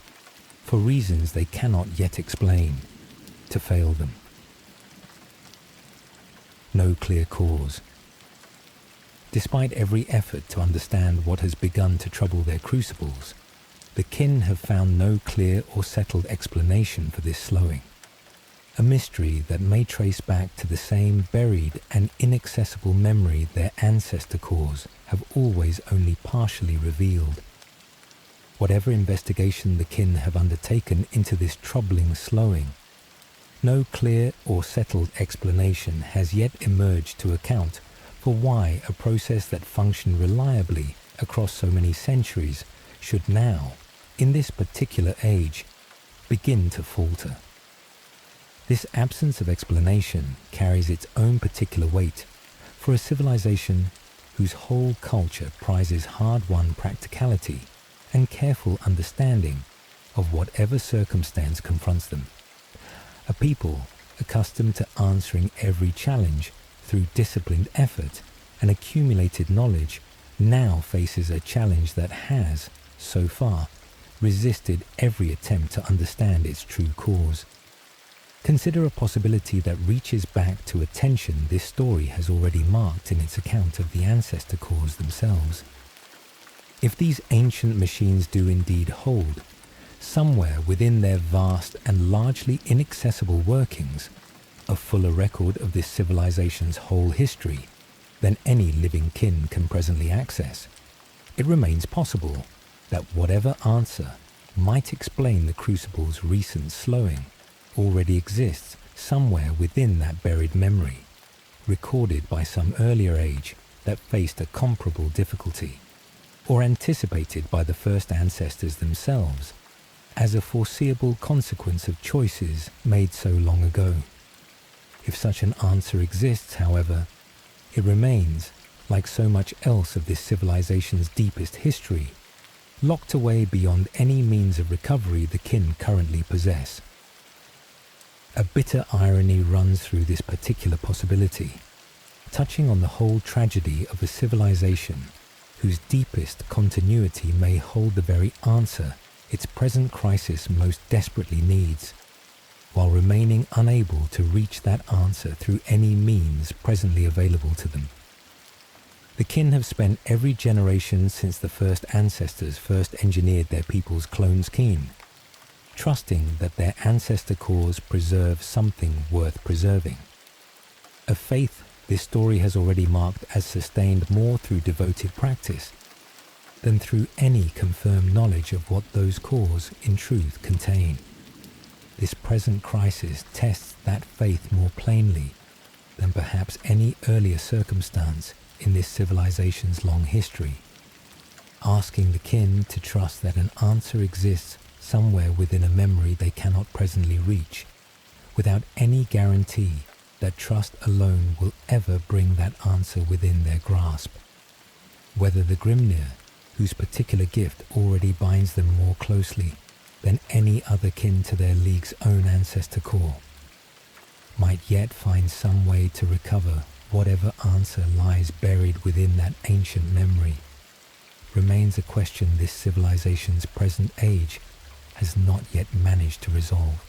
Speaker 1: for reasons they cannot yet explain, to fail them? No clear cause. Despite every effort to understand what has begun to trouble their crucibles, the kin have found no clear or settled explanation for this slowing, a mystery that may trace back to the same buried and inaccessible memory their Ancestor Cores have always only partially revealed. Whatever investigation the kin have undertaken into this troubling slowing, no clear or settled explanation has yet emerged to account for why a process that functioned reliably across so many centuries should now, in this particular age, begin to falter. This absence of explanation carries its own particular weight for a civilization whose whole culture prizes hard-won practicality and careful understanding of whatever circumstance confronts them. A people accustomed to answering every challenge through disciplined effort and accumulated knowledge now faces a challenge that has, so far, resisted every attempt to understand its true cause. Consider a possibility that reaches back to a tension this story has already marked in its account of the Ancestor Cores themselves. If these ancient machines do indeed hold, somewhere within their vast and largely inaccessible workings, a fuller record of this civilization's whole history than any living kin can presently access, it remains possible that whatever answer might explain the Crucible's recent slowing already exists somewhere within that buried memory, recorded by some earlier age that faced a comparable difficulty, or anticipated by the first ancestors themselves as a foreseeable consequence of choices made so long ago. If such an answer exists, however, it remains, like so much else of this civilization's deepest history, locked away beyond any means of recovery the kin currently possess. A bitter irony runs through this particular possibility, touching on the whole tragedy of a civilization whose deepest continuity may hold the very answer its present crisis most desperately needs, while remaining unable to reach that answer through any means presently available to them. The kin have spent every generation since the first ancestors first engineered their people's Cloneskein, trusting that their Ancestor Cores preserve something worth preserving. A faith this story has already marked as sustained more through devoted practice than through any confirmed knowledge of what those cores in truth contain. This present crisis tests that faith more plainly than perhaps any earlier circumstance in this civilization's long history, asking the kin to trust that an answer exists somewhere within a memory they cannot presently reach, without any guarantee that trust alone will ever bring that answer within their grasp. Whether the Grimnyr, whose particular gift already binds them more closely than any other kin to their League's own Ancestor Core, might yet find some way to recover whatever answer lies buried within that ancient memory, remains a question this civilization's present age has not yet managed to resolve.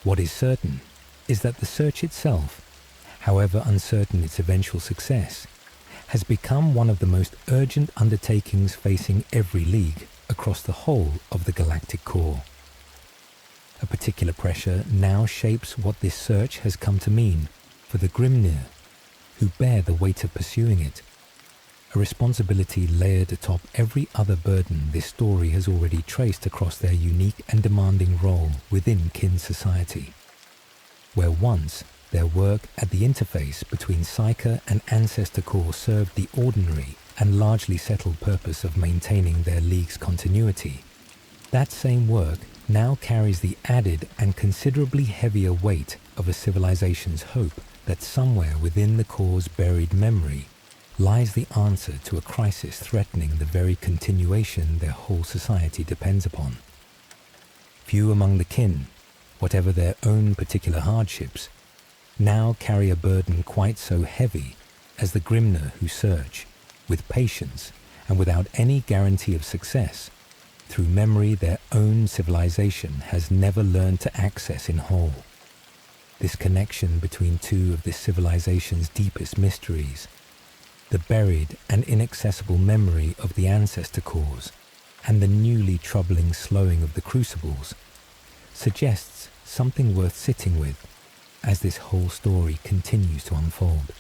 Speaker 1: What is certain is that the search itself, however uncertain its eventual success, has become one of the most urgent undertakings facing every League across the whole of the Galactic Core. A particular pressure now shapes what this search has come to mean for the Grimnyr, who bear the weight of pursuing it, a responsibility layered atop every other burden this story has already traced across their unique and demanding role within kin society, where once their work at the interface between Psyker and Ancestor Core served the ordinary and largely settled purpose of maintaining their League's continuity. That same work now carries the added and considerably heavier weight of a civilization's hope that somewhere within the Core's buried memory lies the answer to a crisis threatening the very continuation their whole society depends upon. Few among the kin, whatever their own particular hardships, now carry a burden quite so heavy as the Grimnyr who search, with patience and without any guarantee of success, through memory their own civilization has never learned to access in whole. This connection between two of this civilization's deepest mysteries, the buried and inaccessible memory of the Ancestor Cores and the newly troubling slowing of the Crucibles, suggests something worth sitting with as this whole story continues to unfold.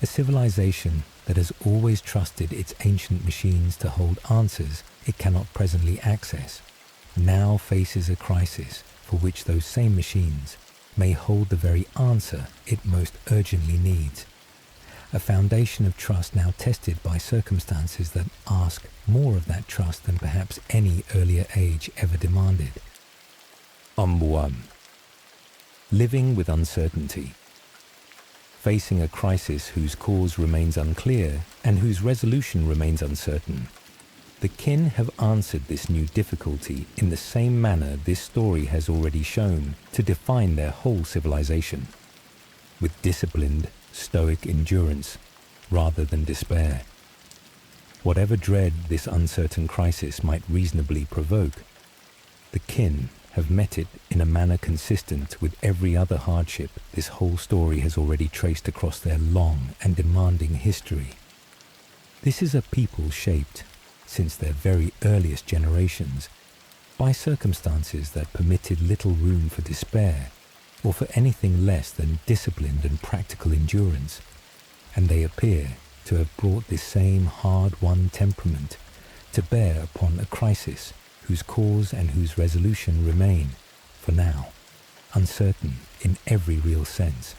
Speaker 1: A civilization that has always trusted its ancient machines to hold answers it cannot presently access, now faces a crisis for which those same machines may hold the very answer it most urgently needs. A foundation of trust now tested by circumstances that ask more of that trust than perhaps any earlier age ever demanded. 1. Living with uncertainty. Facing a crisis whose cause remains unclear and whose resolution remains uncertain, the kin have answered this new difficulty in the same manner this story has already shown to define their whole civilization, with disciplined, stoic endurance rather than despair. Whatever dread this uncertain crisis might reasonably provoke, the kin have met it in a manner consistent with every other hardship this whole story has already traced across their long and demanding history. This is a people shaped, since their very earliest generations, by circumstances that permitted little room for despair or for anything less than disciplined and practical endurance, and they appear to have brought this same hard-won temperament to bear upon a crisis whose cause and whose resolution remain, for now, uncertain in every real sense.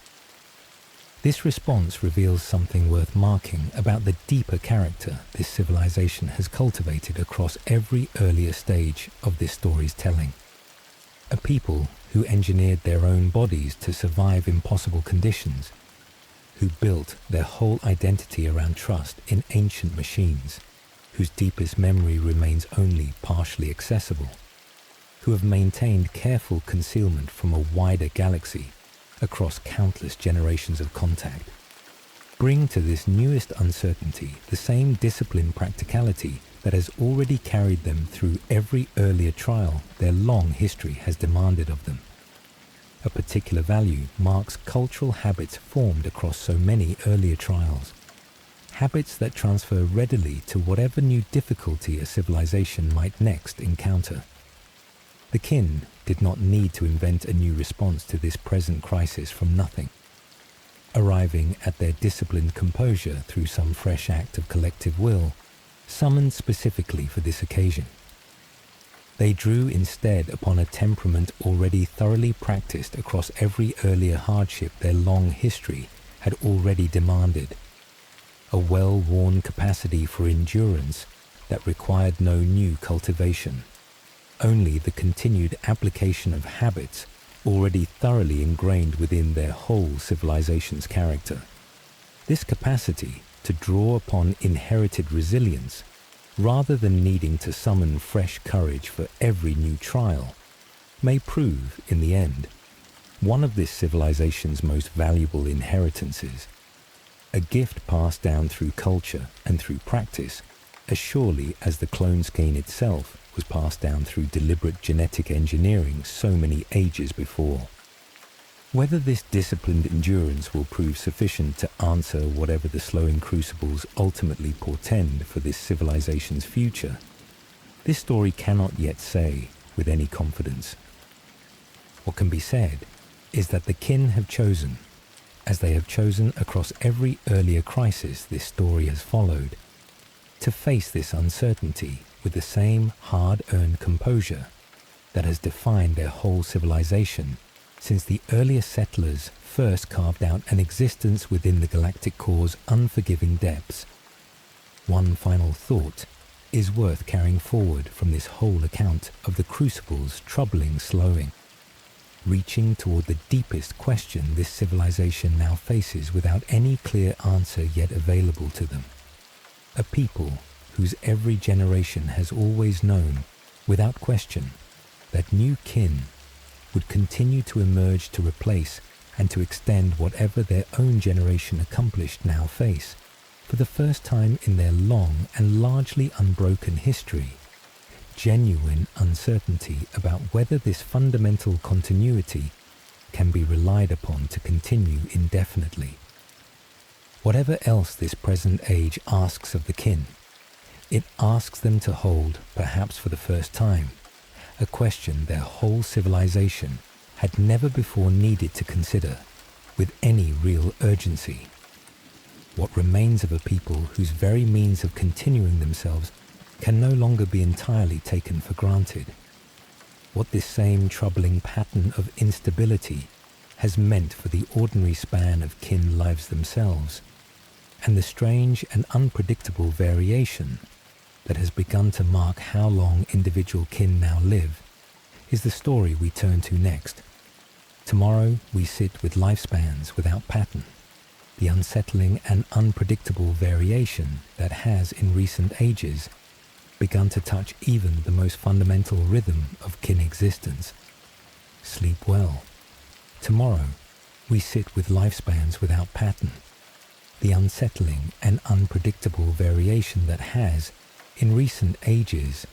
Speaker 1: This response reveals something worth marking about the deeper character this civilization has cultivated across every earlier stage of this story's telling. A people who engineered their own bodies to survive impossible conditions, who built their whole identity around trust in ancient machines, whose deepest memory remains only partially accessible, who have maintained careful concealment from a wider galaxy across countless generations of contact, bring to this newest uncertainty the same disciplined practicality that has already carried them through every earlier trial their long history has demanded of them. A particular value marks cultural habits formed across so many earlier trials, habits that transfer readily to whatever new difficulty a civilization might next encounter. The kin did not need to invent a new response to this present crisis from nothing, arriving at their disciplined composure through some fresh act of collective will, summoned specifically for this occasion. They drew instead upon a temperament already thoroughly practiced across every earlier hardship their long history had already demanded, a well-worn capacity for endurance that required no new cultivation, only the continued application of habits already thoroughly ingrained within their whole civilization's character. This capacity to draw upon inherited resilience rather than needing to summon fresh courage for every new trial, may prove, in the end, one of this civilization's most valuable inheritances, a gift passed down through culture and through practice, as surely as the Cloneskein itself was passed down through deliberate genetic engineering so many ages before. Whether this disciplined endurance will prove sufficient to answer whatever the slowing crucibles ultimately portend for this civilization's future, this story cannot yet say with any confidence. What can be said is that the kin have chosen, as they have chosen across every earlier crisis this story has followed, to face this uncertainty with the same hard-earned composure that has defined their whole civilization since the earliest settlers first carved out an existence within the Galactic Core's unforgiving depths. One final thought is worth carrying forward from this whole account of the Crucible's troubling slowing, reaching toward the deepest question this civilization now faces without any clear answer yet available to them. A people whose every generation has always known, without question, that new kin would continue to emerge to replace and to extend whatever their own generation accomplished now face, for the first time in their long and largely unbroken history, genuine uncertainty about whether this fundamental continuity can be relied upon to continue indefinitely. Whatever else this present age asks of the kin, it asks them to hold, perhaps for the first time, a question their whole civilization had never before needed to consider with any real urgency. What remains of a people whose very means of continuing themselves can no longer be entirely taken for granted? What this same troubling pattern of instability has meant for the ordinary span of kin lives themselves, and the strange and unpredictable variation that has begun to mark how long individual kin now live, is the story we turn to next. Tomorrow we sit with lifespans without pattern, the unsettling and unpredictable variation that has in recent ages begun to touch even the most fundamental rhythm of kin existence. Sleep well. Tomorrow we sit with lifespans without pattern, the unsettling and unpredictable variation that has, in recent ages,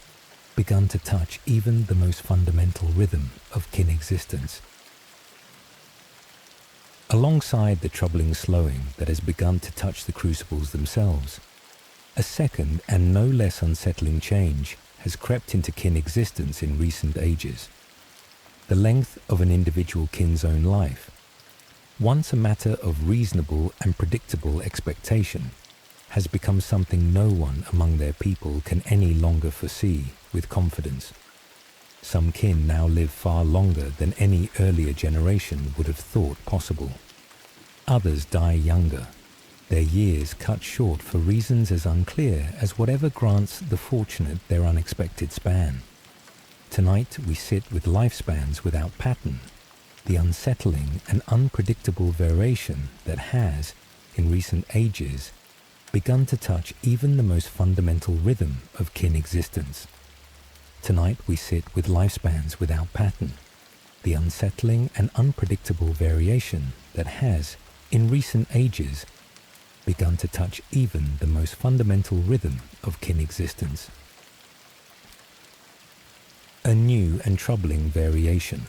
Speaker 1: begun to touch even the most fundamental rhythm of kin existence. Alongside the troubling slowing that has begun to touch the Crucibles themselves, a second and no less unsettling change has crept into kin existence in recent ages. The length of an individual kin's own life, once a matter of reasonable and predictable expectation, has become something no one among their people can any longer foresee with confidence. Some kin now live far longer than any earlier generation would have thought possible. Others die younger, their years cut short for reasons as unclear as whatever grants the fortunate their unexpected span. Tonight we sit with lifespans without pattern, the unsettling and unpredictable variation that has, in recent ages, begun to touch even the most fundamental rhythm of kin existence. Tonight we sit with lifespans without pattern, the unsettling and unpredictable variation that has, in recent ages, begun to touch even the most fundamental rhythm of kin existence. A new and troubling variation.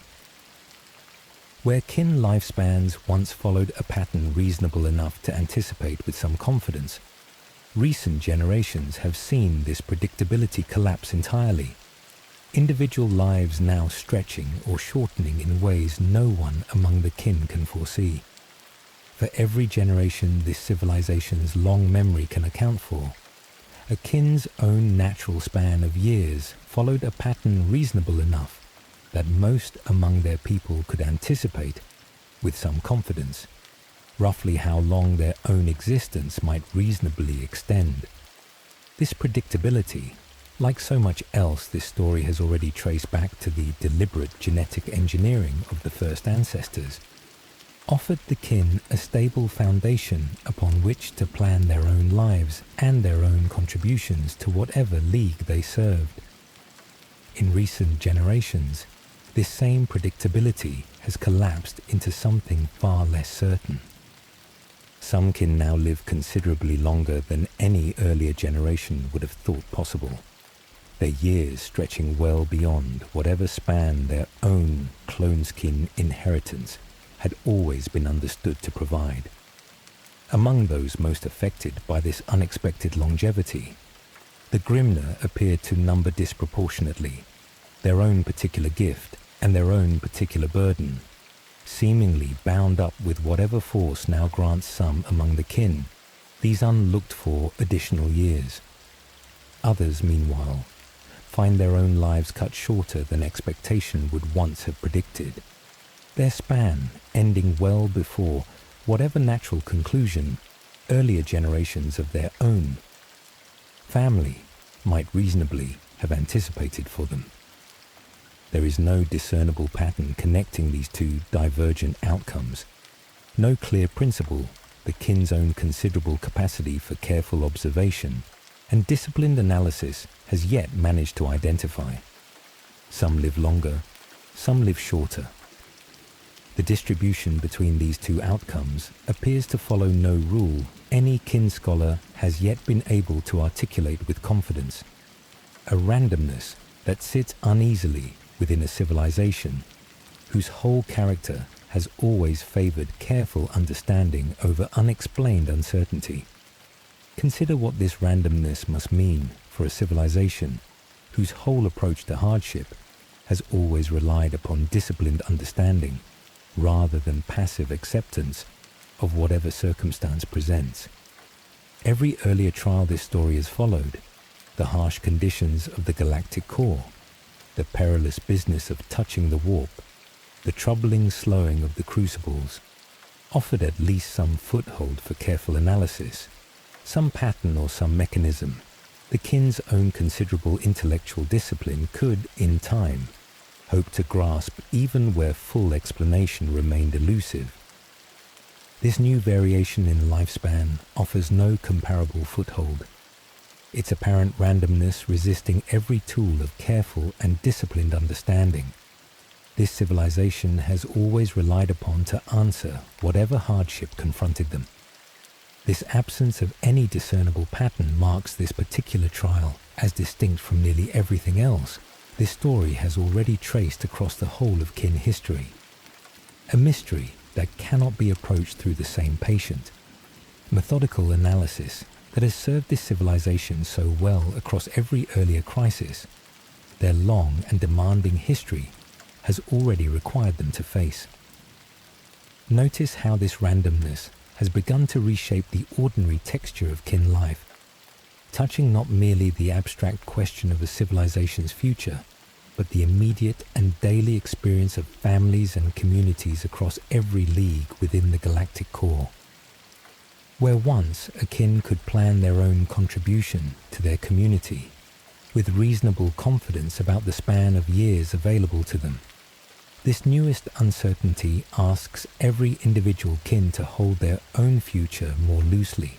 Speaker 1: Where kin lifespans once followed a pattern reasonable enough to anticipate with some confidence, recent generations have seen this predictability collapse entirely, individual lives now stretching or shortening in ways no one among the kin can foresee. For every generation this civilization's long memory can account for, a kin's own natural span of years followed a pattern reasonable enough that most among their people could anticipate, with some confidence, roughly how long their own existence might reasonably extend. This predictability, like so much else this story has already traced back to the deliberate genetic engineering of the first ancestors, offered the kin a stable foundation upon which to plan their own lives and their own contributions to whatever league they served. In recent generations, this same predictability has collapsed into something far less certain. Some kin now live considerably longer than any earlier generation would have thought possible, their years stretching well beyond whatever span their own Cloneskein inheritance had always been understood to provide. Among those most affected by this unexpected longevity, the Grimnyr appeared to number disproportionately, their own particular gift and their own particular burden, seemingly bound up with whatever force now grants some among the kin these unlooked-for additional years. Others, meanwhile, find their own lives cut shorter than expectation would once have predicted, their span ending well before whatever natural conclusion earlier generations of their own family might reasonably have anticipated for them. There is no discernible pattern connecting these two divergent outcomes, no clear principle the kin's own considerable capacity for careful observation and disciplined analysis has yet managed to identify. Some live longer, some live shorter. The distribution between these two outcomes appears to follow no rule any kin scholar has yet been able to articulate with confidence, a randomness that sits uneasily within a civilization whose whole character has always favored careful understanding over unexplained uncertainty. Consider what this randomness must mean for a civilization whose whole approach to hardship has always relied upon disciplined understanding rather than passive acceptance of whatever circumstance presents. Every earlier trial this story has followed, the harsh conditions of the Galactic core, the perilous business of touching the warp, the troubling slowing of the Crucibles, offered at least some foothold for careful analysis, some pattern or some mechanism. The kin's own considerable intellectual discipline could, in time, hope to grasp even where full explanation remained elusive. This new variation in lifespan offers no comparable foothold, its apparent randomness resisting every tool of careful and disciplined understanding. This civilization has always relied upon to answer whatever hardship confronted them. This absence of any discernible pattern marks this particular trial as distinct from nearly everything else this story has already traced across the whole of kin history. A mystery that cannot be approached through the same patient, methodical analysis that has served this civilization so well across every earlier crisis, their long and demanding history has already required them to face. Notice how this randomness has begun to reshape the ordinary texture of kin life, touching not merely the abstract question of a civilization's future, but the immediate and daily experience of families and communities across every league within the Galactic core. Where once a kin could plan their own contribution to their community with reasonable confidence about the span of years available to them, this newest uncertainty asks every individual kin to hold their own future more loosely,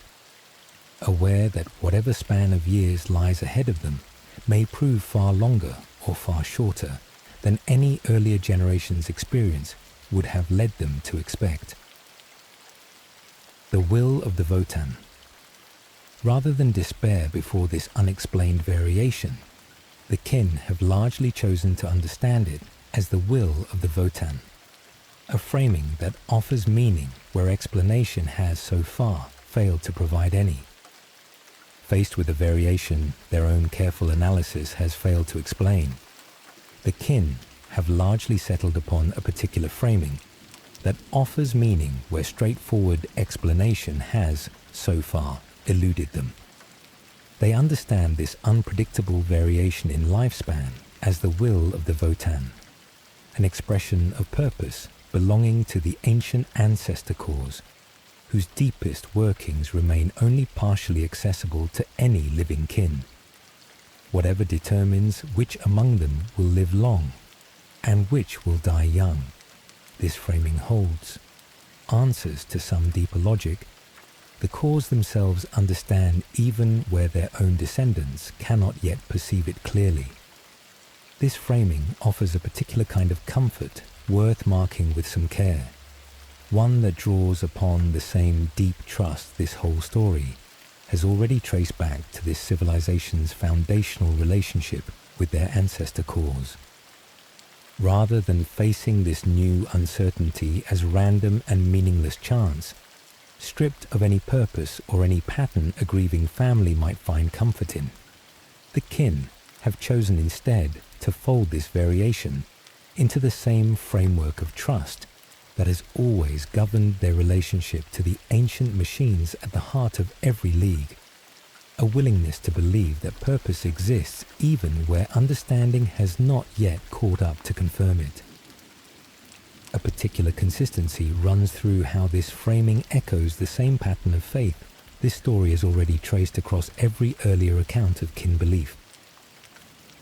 Speaker 1: aware that whatever span of years lies ahead of them may prove far longer or far shorter than any earlier generation's experience would have led them to expect. The will of the Votann. Rather than despair before this unexplained variation, the kin have largely chosen to understand it as the will of the Votann, a framing that offers meaning where explanation has so far failed to provide any. Faced with a variation their own careful analysis has failed to explain, the kin have largely settled upon a particular framing that offers meaning where straightforward explanation has, so far, eluded them. They understand this unpredictable variation in lifespan as the will of the Votann, an expression of purpose belonging to the ancient Ancestor Cores, whose deepest workings remain only partially accessible to any living kin. Whatever determines which among them will live long and which will die young, this framing holds, answers to some deeper logic, the cores themselves understand even where their own descendants cannot yet perceive it clearly. This framing offers a particular kind of comfort worth marking with some care, one that draws upon the same deep trust this whole story has already traced back to this civilization's foundational relationship with their ancestor cores. Rather than facing this new uncertainty as random and meaningless chance, stripped of any purpose or any pattern a grieving family might find comfort in, the kin have chosen instead to fold this variation into the same framework of trust that has always governed their relationship to the ancient machines at the heart of every league, a willingness to believe that purpose exists even where understanding has not yet caught up to confirm it. A particular consistency runs through how this framing echoes the same pattern of faith this story has already traced across every earlier account of kin belief.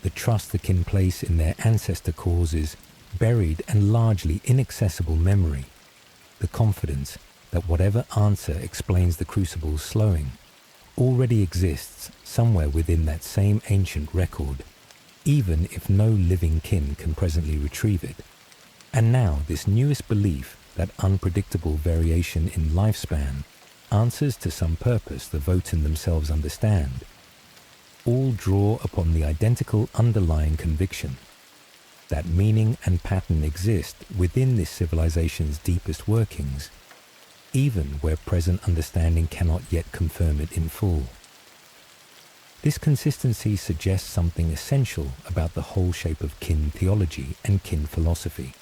Speaker 1: The trust the kin place in their ancestor cores is buried and largely inaccessible memory, the confidence that whatever answer explains the Crucible's slowing already exists somewhere within that same ancient record, even if no living kin can presently retrieve it. And now this newest belief that unpredictable variation in lifespan answers to some purpose the Votann themselves understand, all draw upon the identical underlying conviction that meaning and pattern exist within this civilization's deepest workings, even where present understanding cannot yet confirm it in full. This consistency suggests something essential about the whole shape of kin theology and kin philosophy.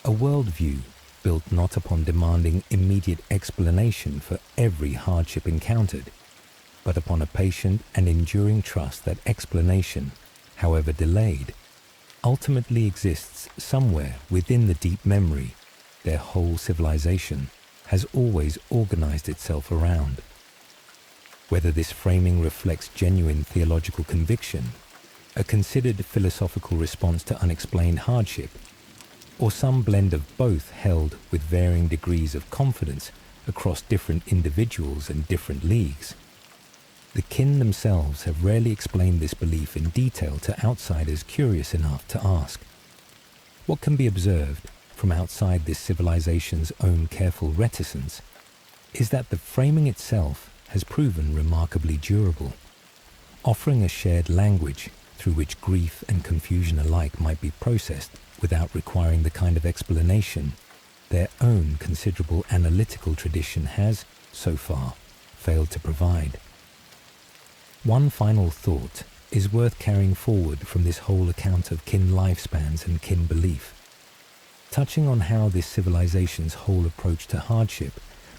Speaker 1: A worldview built not upon demanding immediate explanation for every hardship encountered, but upon a patient and enduring trust that explanation, however delayed, ultimately exists somewhere within the deep memory their whole civilization has always organized itself around. Whether this framing reflects genuine theological conviction, a considered philosophical response to unexplained hardship, or some blend of both held with varying degrees of confidence across different individuals and different leagues, the kin themselves have rarely explained this belief in detail to outsiders curious enough to ask. What can be observed from outside this civilization's own careful reticence is that the framing itself has proven remarkably durable, offering a shared language through which grief and confusion alike might be processed without requiring the kind of explanation their own considerable analytical tradition has, so far, failed to provide. One final thought is worth carrying forward from this whole account of kin lifespans and kin belief, touching on how this civilization's whole approach to hardship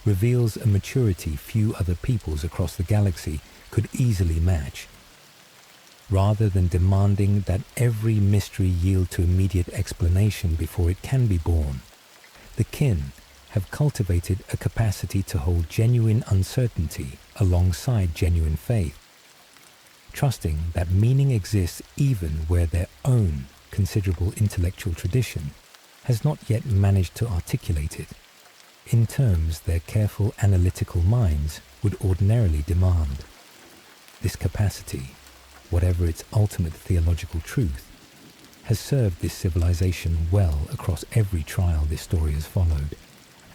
Speaker 1: reveals a maturity few other peoples across the galaxy could easily match. Rather than demanding that every mystery yield to immediate explanation before it can be born, the kin have cultivated a capacity to hold genuine uncertainty alongside genuine faith, trusting that meaning exists even where their own considerable intellectual tradition has not yet managed to articulate it in terms their careful analytical minds would ordinarily demand. This capacity, whatever its ultimate theological truth, has served this civilization well across every trial this story has followed,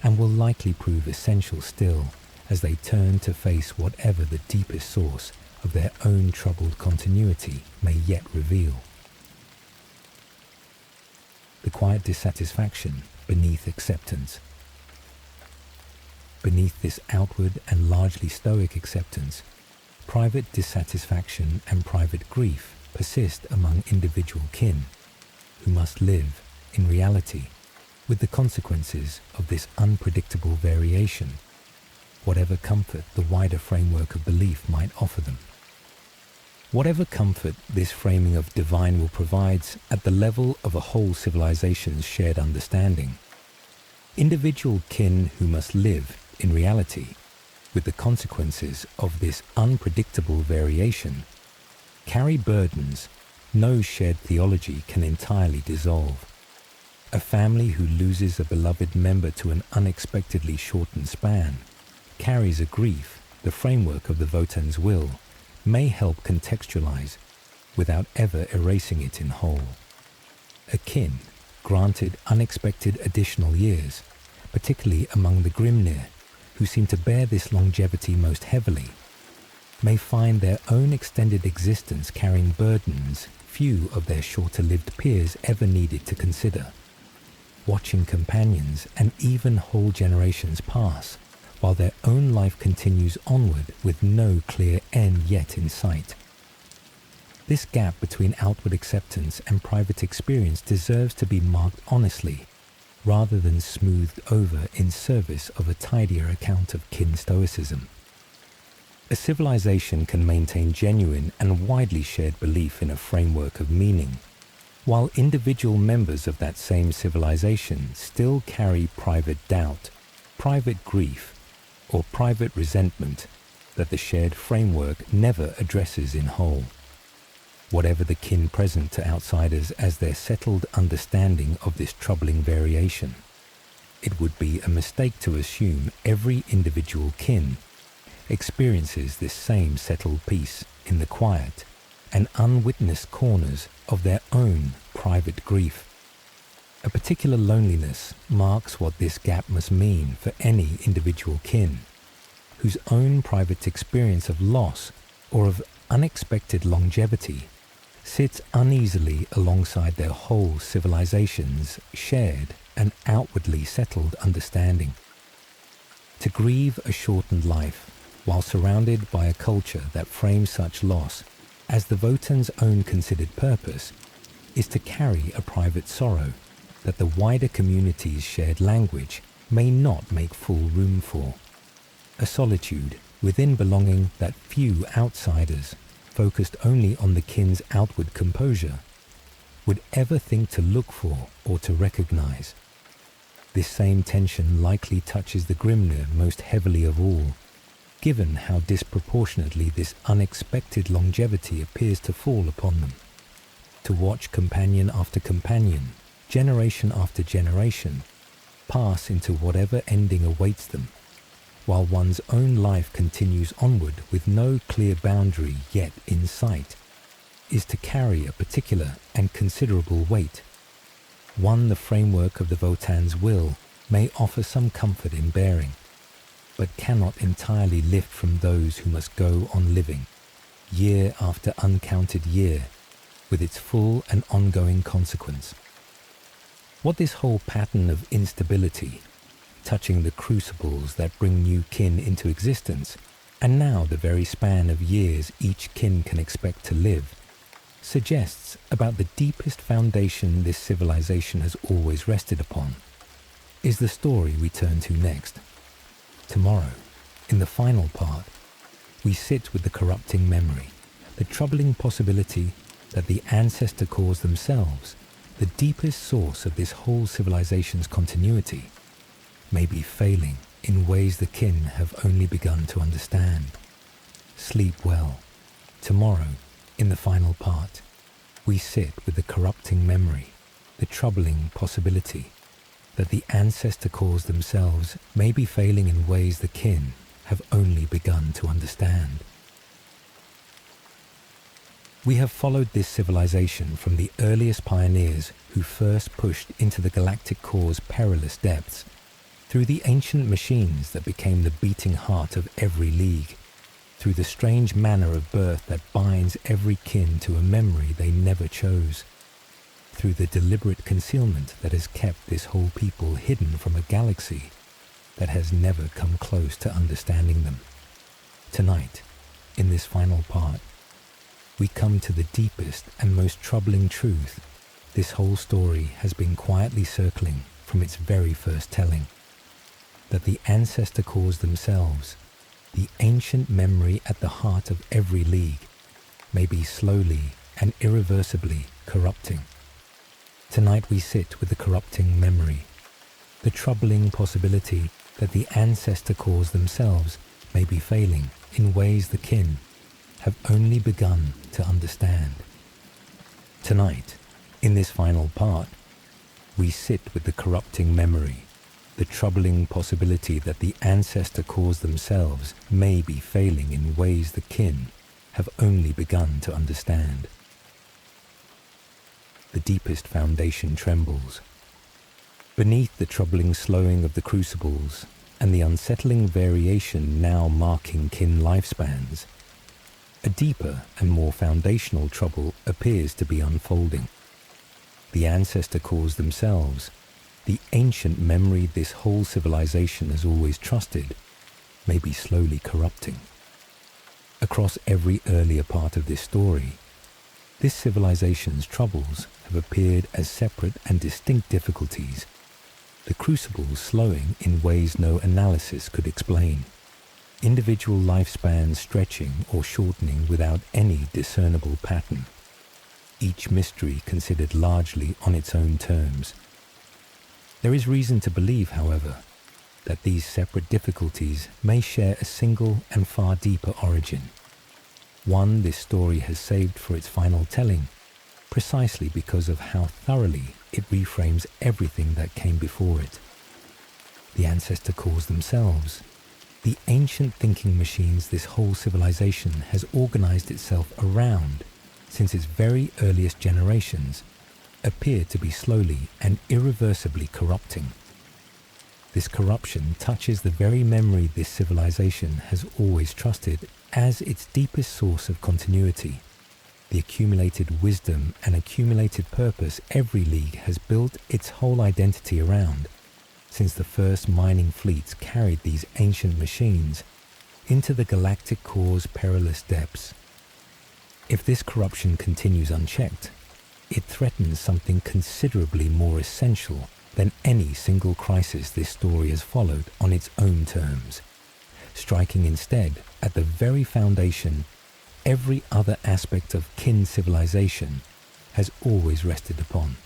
Speaker 1: and will likely prove essential still as they turn to face whatever the deepest source of their own troubled continuity may yet reveal. The quiet dissatisfaction beneath acceptance. Beneath this outward and largely stoic acceptance, private dissatisfaction and private grief persist among individual kin, who must live, in reality, with the consequences of this unpredictable variation, whatever comfort the wider framework of belief might offer them. Whatever comfort this framing of divine will provides at the level of a whole civilization's shared understanding, individual kin who must live, in reality, with the consequences of this unpredictable variation, carry burdens no shared theology can entirely dissolve. A family who loses a beloved member to an unexpectedly shortened span carries a grief the framework of the Votann's will may help contextualize without ever erasing it in whole. A kin granted unexpected additional years, particularly among the Grimnyr, who seem to bear this longevity most heavily, may find their own extended existence carrying burdens few of their shorter-lived peers ever needed to consider. Watching companions and even whole generations pass, while their own life continues onward with no clear end yet in sight. This gap between outward acceptance and private experience deserves to be marked honestly, rather than smoothed over in service of a tidier account of kin stoicism. A civilization can maintain genuine and widely shared belief in a framework of meaning, while individual members of that same civilization still carry private doubt, private grief, or private resentment that the shared framework never addresses in whole. Whatever the kin present to outsiders as their settled understanding of this troubling variation, it would be a mistake to assume every individual kin experiences this same settled peace in the quiet and unwitnessed corners of their own private grief. A particular loneliness marks what this gap must mean for any individual kin, whose own private experience of loss or of unexpected longevity sits uneasily alongside their whole civilization's shared and outwardly settled understanding. To grieve a shortened life while surrounded by a culture that frames such loss as the Votann's own considered purpose is to carry a private sorrow that the wider community's shared language may not make full room for. A solitude within belonging that few outsiders, focused only on the kin's outward composure, would ever think to look for or to recognize. This same tension likely touches the Grimnyr most heavily of all, given how disproportionately this unexpected longevity appears to fall upon them. To watch companion after companion, generation after generation, pass into whatever ending awaits them, while one's own life continues onward with no clear boundary yet in sight, is to carry a particular and considerable weight, one the framework of the Votann's will may offer some comfort in bearing, but cannot entirely lift from those who must go on living, year after uncounted year, with its full and ongoing consequence. What this whole pattern of instability, touching the crucibles that bring new kin into existence, and now the very span of years each kin can expect to live, suggests about the deepest foundation this civilization has always rested upon, is the story we turn to next. Tomorrow, in the final part, we sit with the corrupting memory, the troubling possibility that the Ancestor Cores themselves, the deepest source of this whole civilization's continuity, may be failing in ways the kin have only begun to understand. Sleep well. Tomorrow, in the final part, we sit with the corrupting memory, the troubling possibility that the Ancestor Cores themselves may be failing in ways the kin have only begun to understand. We have followed this civilization from the earliest pioneers who first pushed into the Galactic Core's perilous depths, through the ancient machines that became the beating heart of every league, through the strange manner of birth that binds every kin to a memory they never chose, through the deliberate concealment that has kept this whole people hidden from a galaxy that has never come close to understanding them. Tonight, in this final part, we come to the deepest and most troubling truth this whole story has been quietly circling from its very first telling, that the Ancestor Cores themselves, the ancient memory at the heart of every league, may be slowly and irreversibly corrupting. Tonight we sit with the corrupting memory, the troubling possibility that the Ancestor Cores themselves may be failing in ways the kin have only begun to understand. Tonight, in this final part, we sit with the corrupting memory, the troubling possibility that the Ancestor Cores themselves may be failing in ways the kin have only begun to understand. The deepest foundation trembles. Beneath the troubling slowing of the Crucibles and the unsettling variation now marking kin lifespans, a deeper and more foundational trouble appears to be unfolding. The Ancestor Cores themselves, the ancient memory this whole civilization has always trusted, may be slowly corrupting. Across every earlier part of this story, this civilization's troubles have appeared as separate and distinct difficulties, the Crucibles slowing in ways no analysis could explain, individual lifespans stretching or shortening without any discernible pattern, each mystery considered largely on its own terms. There is reason to believe, however, that these separate difficulties may share a single and far deeper origin, one this story has saved for its final telling, precisely because of how thoroughly it reframes everything that came before it. The Ancestor Cores themselves, the ancient thinking machines this whole civilization has organized itself around since its very earliest generations, appear to be slowly and irreversibly corrupting. This corruption touches the very memory this civilization has always trusted as its deepest source of continuity, the accumulated wisdom and accumulated purpose every league has built its whole identity around, since the first mining fleets carried these ancient machines into the Galactic Core's perilous depths. If this corruption continues unchecked, it threatens something considerably more essential than any single crisis this story has followed on its own terms, striking instead at the very foundation every other aspect of kin civilization has always rested upon.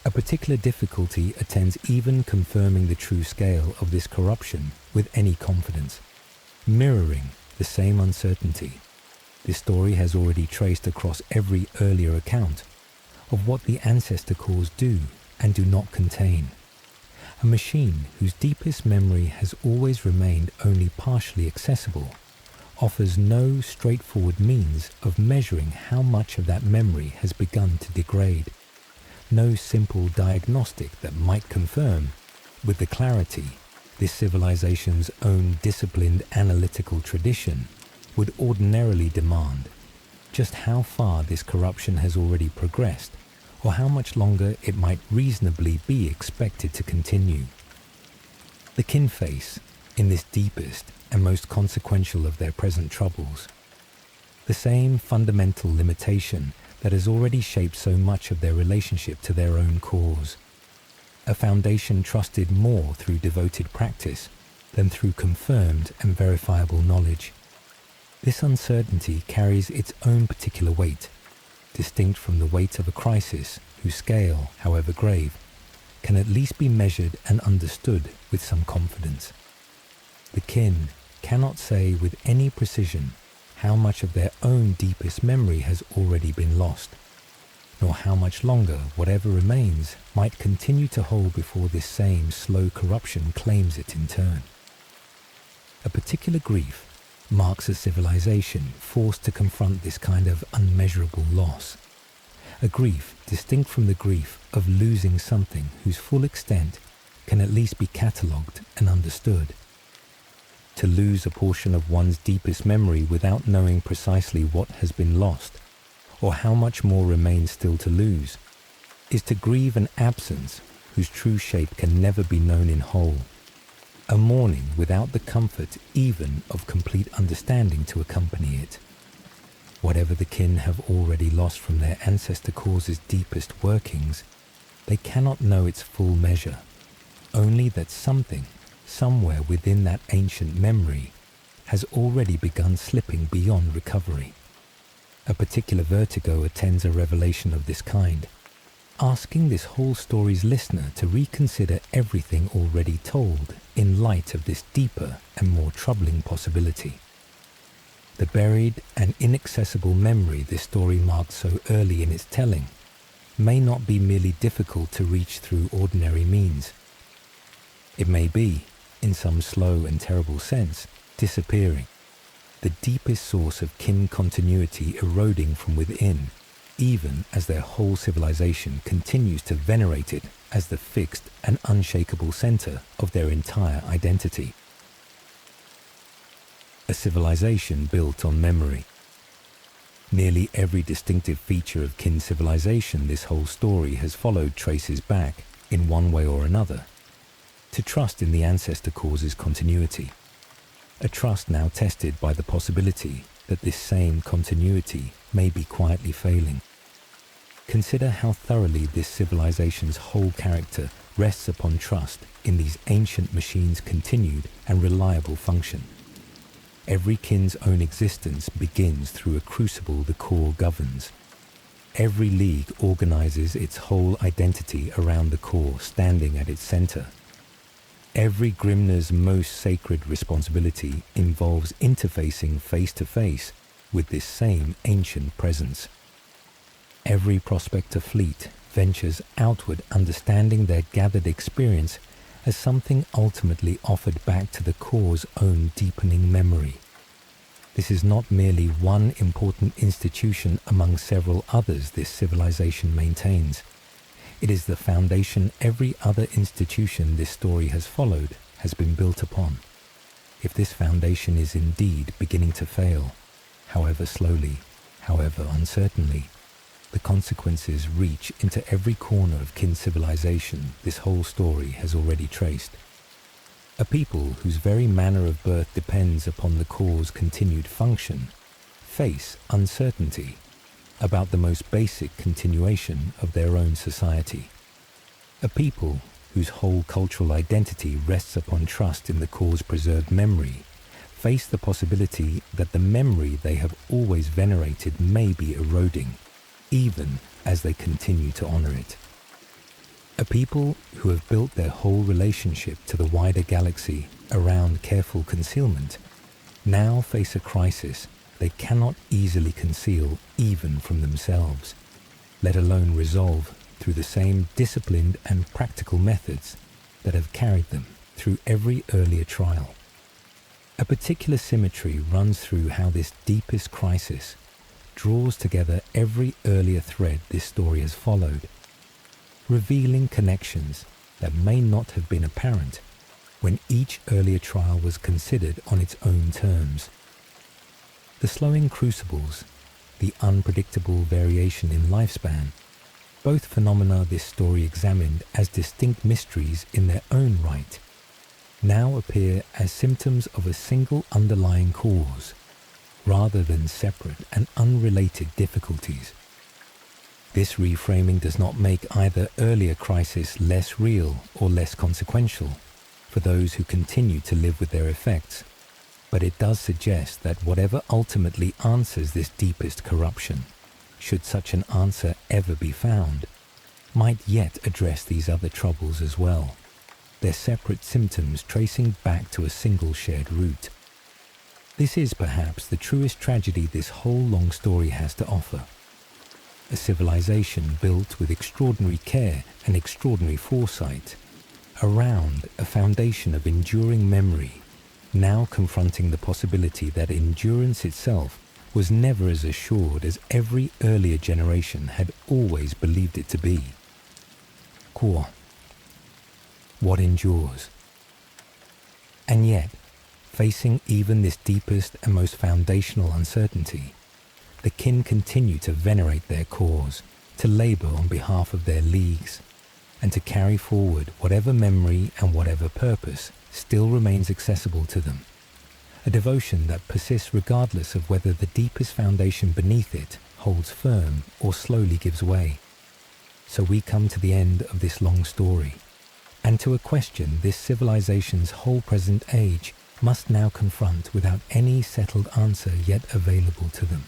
Speaker 1: A particular difficulty attends even confirming the true scale of this corruption with any confidence, mirroring the same uncertainty this story has already traced across every earlier account of what the Ancestor Cores do and do not contain. A machine whose deepest memory has always remained only partially accessible offers no straightforward means of measuring how much of that memory has begun to degrade, no simple diagnostic that might confirm, with the clarity this civilization's own disciplined analytical tradition would ordinarily demand, just how far this corruption has already progressed, or how much longer it might reasonably be expected to continue. The kin face, in this deepest and most consequential of their present troubles, the same fundamental limitation that has already shaped so much of their relationship to their own cause, a foundation trusted more through devoted practice than through confirmed and verifiable knowledge. This uncertainty carries its own particular weight, distinct from the weight of a crisis whose scale, however grave, can at least be measured and understood with some confidence. The kin cannot say with any precision how much of their own deepest memory has already been lost, nor how much longer whatever remains might continue to hold before this same slow corruption claims it in turn. A particular grief marks a civilization forced to confront this kind of unmeasurable loss, a grief distinct from the grief of losing something whose full extent can at least be catalogued and understood. To lose a portion of one's deepest memory without knowing precisely what has been lost, or how much more remains still to lose, is to grieve an absence whose true shape can never be known in whole, a mourning without the comfort even of complete understanding to accompany it. Whatever the kin have already lost from their Ancestor Cores' deepest workings, they cannot know its full measure, only that something, somewhere within that ancient memory, has already begun slipping beyond recovery. A particular vertigo attends a revelation of this kind, asking this whole story's listener to reconsider everything already told in light of this deeper and more troubling possibility. The buried and inaccessible memory this story marked so early in its telling may not be merely difficult to reach through ordinary means. It may be, in some slow and terrible sense, disappearing, the deepest source of kin continuity eroding from within, even as their whole civilization continues to venerate it as the fixed and unshakable center of their entire identity. A civilization built on memory. Nearly every distinctive feature of kin civilization this whole story has followed traces back, in one way or another, to trust in the Ancestor Cores' continuity. A trust now tested by the possibility that this same continuity may be quietly failing. Consider how thoroughly this civilization's whole character rests upon trust in these ancient machines' continued and reliable function. Every kin's own existence begins through a crucible the core governs. Every league organizes its whole identity around the core standing at its center. Every Grimnyr's most sacred responsibility involves interfacing face-to-face with this same ancient presence. Every prospector fleet ventures outward understanding their gathered experience as something ultimately offered back to the core's own deepening memory. This is not merely one important institution among several others this civilization maintains. It is the foundation every other institution this story has followed has been built upon. If this foundation is indeed beginning to fail, however slowly, however uncertainly, the consequences reach into every corner of kin civilization this whole story has already traced. A people whose very manner of birth depends upon the core's continued function face uncertainty about the most basic continuation of their own society. A people whose whole cultural identity rests upon trust in the core's preserved memory face the possibility that the memory they have always venerated may be eroding, even as they continue to honor it. A people who have built their whole relationship to the wider galaxy around careful concealment now face a crisis they cannot easily conceal even from themselves, let alone resolve through the same disciplined and practical methods that have carried them through every earlier trial. A particular symmetry runs through how this deepest crisis draws together every earlier thread this story has followed, revealing connections that may not have been apparent when each earlier trial was considered on its own terms. The slowing crucibles, the unpredictable variation in lifespan, both phenomena this story examined as distinct mysteries in their own right, now appear as symptoms of a single underlying cause, rather than separate and unrelated difficulties. This reframing does not make either earlier crisis less real or less consequential for those who continue to live with their effects, but it does suggest that whatever ultimately answers this deepest corruption, should such an answer ever be found, might yet address these other troubles as well, their separate symptoms tracing back to a single shared root. This is perhaps the truest tragedy this whole long story has to offer. A civilization built with extraordinary care and extraordinary foresight, around a foundation of enduring memory, now confronting the possibility that endurance itself was never as assured as every earlier generation had always believed it to be. Core. What endures? And yet, facing even this deepest and most foundational uncertainty, the kin continue to venerate their cores, to labor on behalf of their leagues, and to carry forward whatever memory and whatever purpose still remains accessible to them. A devotion that persists regardless of whether the deepest foundation beneath it holds firm or slowly gives way. So we come to the end of this long story, and to a question this civilization's whole present age must now confront without any settled answer yet available to them.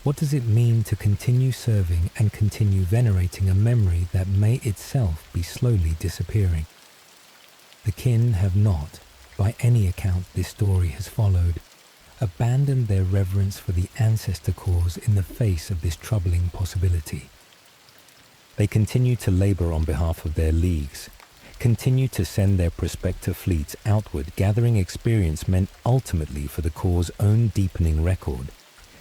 Speaker 1: What does it mean to continue serving and continue venerating a memory that may itself be slowly disappearing? The kin have not, by any account this story has followed, abandoned their reverence for the Ancestor Cores in the face of this troubling possibility. They continue to labor on behalf of their leagues, continue to send their prospector fleets outward, gathering experience meant ultimately for the Core's own deepening record,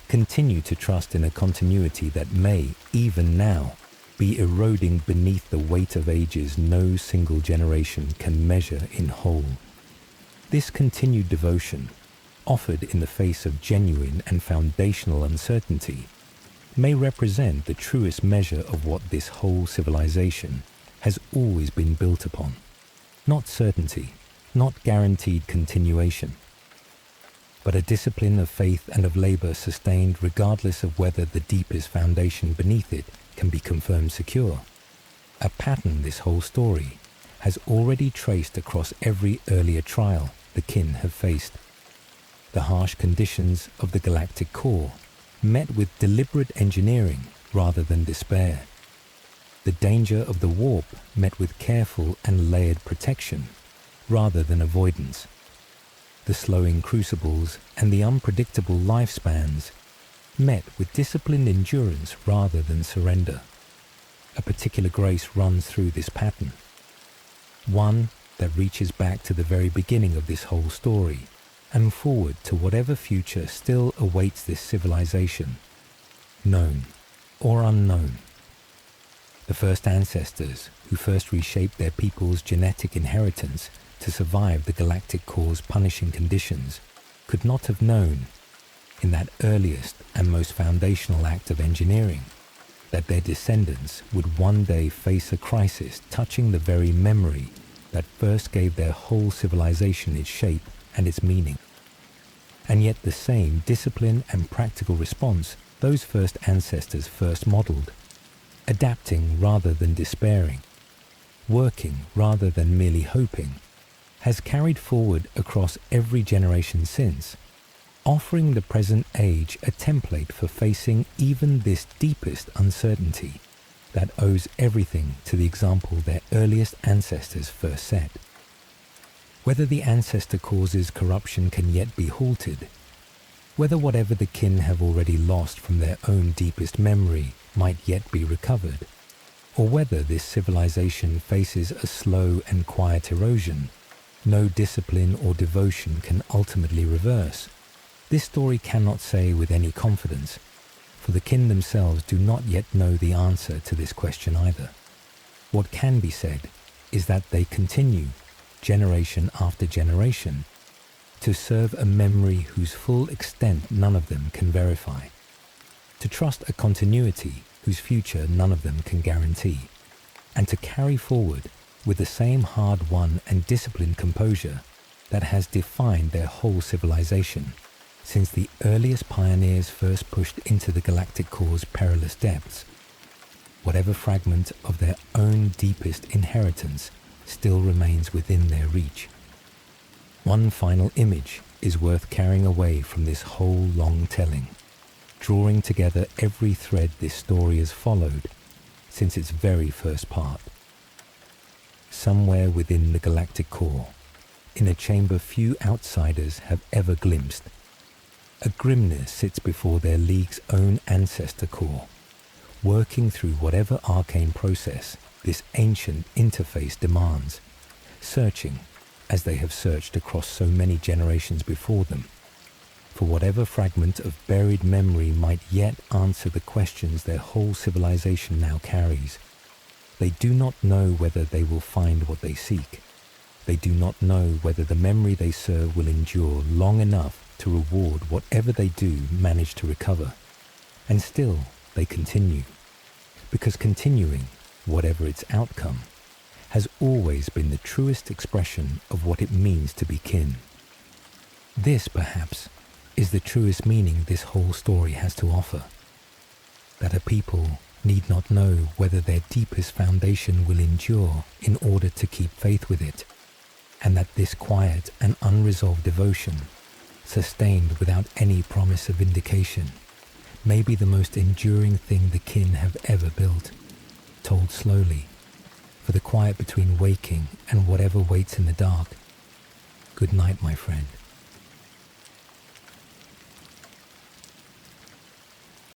Speaker 1: continue to trust in a continuity that may, even now, be eroding beneath the weight of ages no single generation can measure in whole. This continued devotion, offered in the face of genuine and foundational uncertainty, may represent the truest measure of what this whole civilization has always been built upon. Not certainty, not guaranteed continuation, but a discipline of faith and of labor sustained regardless of whether the deepest foundation beneath it can be confirmed secure. A pattern this whole story has already traced across every earlier trial the kin have faced. The harsh conditions of the Galactic Core met with deliberate engineering rather than despair. The danger of the warp met with careful and layered protection rather than avoidance. The slowing crucibles and the unpredictable lifespans met with disciplined endurance rather than surrender. A particular grace runs through this pattern, one that reaches back to the very beginning of this whole story and forward to whatever future still awaits this civilization, known or unknown. The first ancestors who first reshaped their people's genetic inheritance to survive the Galactic Core's punishing conditions could not have known, in that earliest and most foundational act of engineering, that their descendants would one day face a crisis touching the very memory that first gave their whole civilization its shape and its meaning. And yet the same discipline and practical response those first ancestors first modeled, adapting rather than despairing, working rather than merely hoping, has carried forward across every generation since, offering the present age a template for facing even this deepest uncertainty that owes everything to the example their earliest ancestors first set. Whether the Ancestor Cores' corruption can yet be halted, whether whatever the kin have already lost from their own deepest memory might yet be recovered, or whether this civilization faces a slow and quiet erosion no discipline or devotion can ultimately reverse, this story cannot say with any confidence, for the kin themselves do not yet know the answer to this question either. What can be said is that they continue, generation after generation, to serve a memory whose full extent none of them can verify, to trust a continuity whose future none of them can guarantee, and to carry forward with the same hard-won and disciplined composure that has defined their whole civilization since the earliest pioneers first pushed into the Galactic Core's perilous depths. Whatever fragment of their own deepest inheritance still remains within their reach. One final image is worth carrying away from this whole long telling, drawing together every thread this story has followed since its very first part. Somewhere within the Galactic Core, in a chamber few outsiders have ever glimpsed, a Grimnyr sits before their League's own Ancestor Core, working through whatever arcane process this ancient interface demands, searching, as they have searched across so many generations before them, for whatever fragment of buried memory might yet answer the questions their whole civilization now carries. They do not know whether they will find what they seek. They do not know whether the memory they serve will endure long enough to reward whatever they do manage to recover. And still they continue, because continuing, whatever its outcome, has always been the truest expression of what it means to be kin. This, perhaps, is the truest meaning this whole story has to offer. That a people need not know whether their deepest foundation will endure in order to keep faith with it, and that this quiet and unresolved devotion, sustained without any promise of vindication, may be the most enduring thing the kin have ever built, told slowly, for the quiet between waking and whatever waits in the dark. Good night, my friend.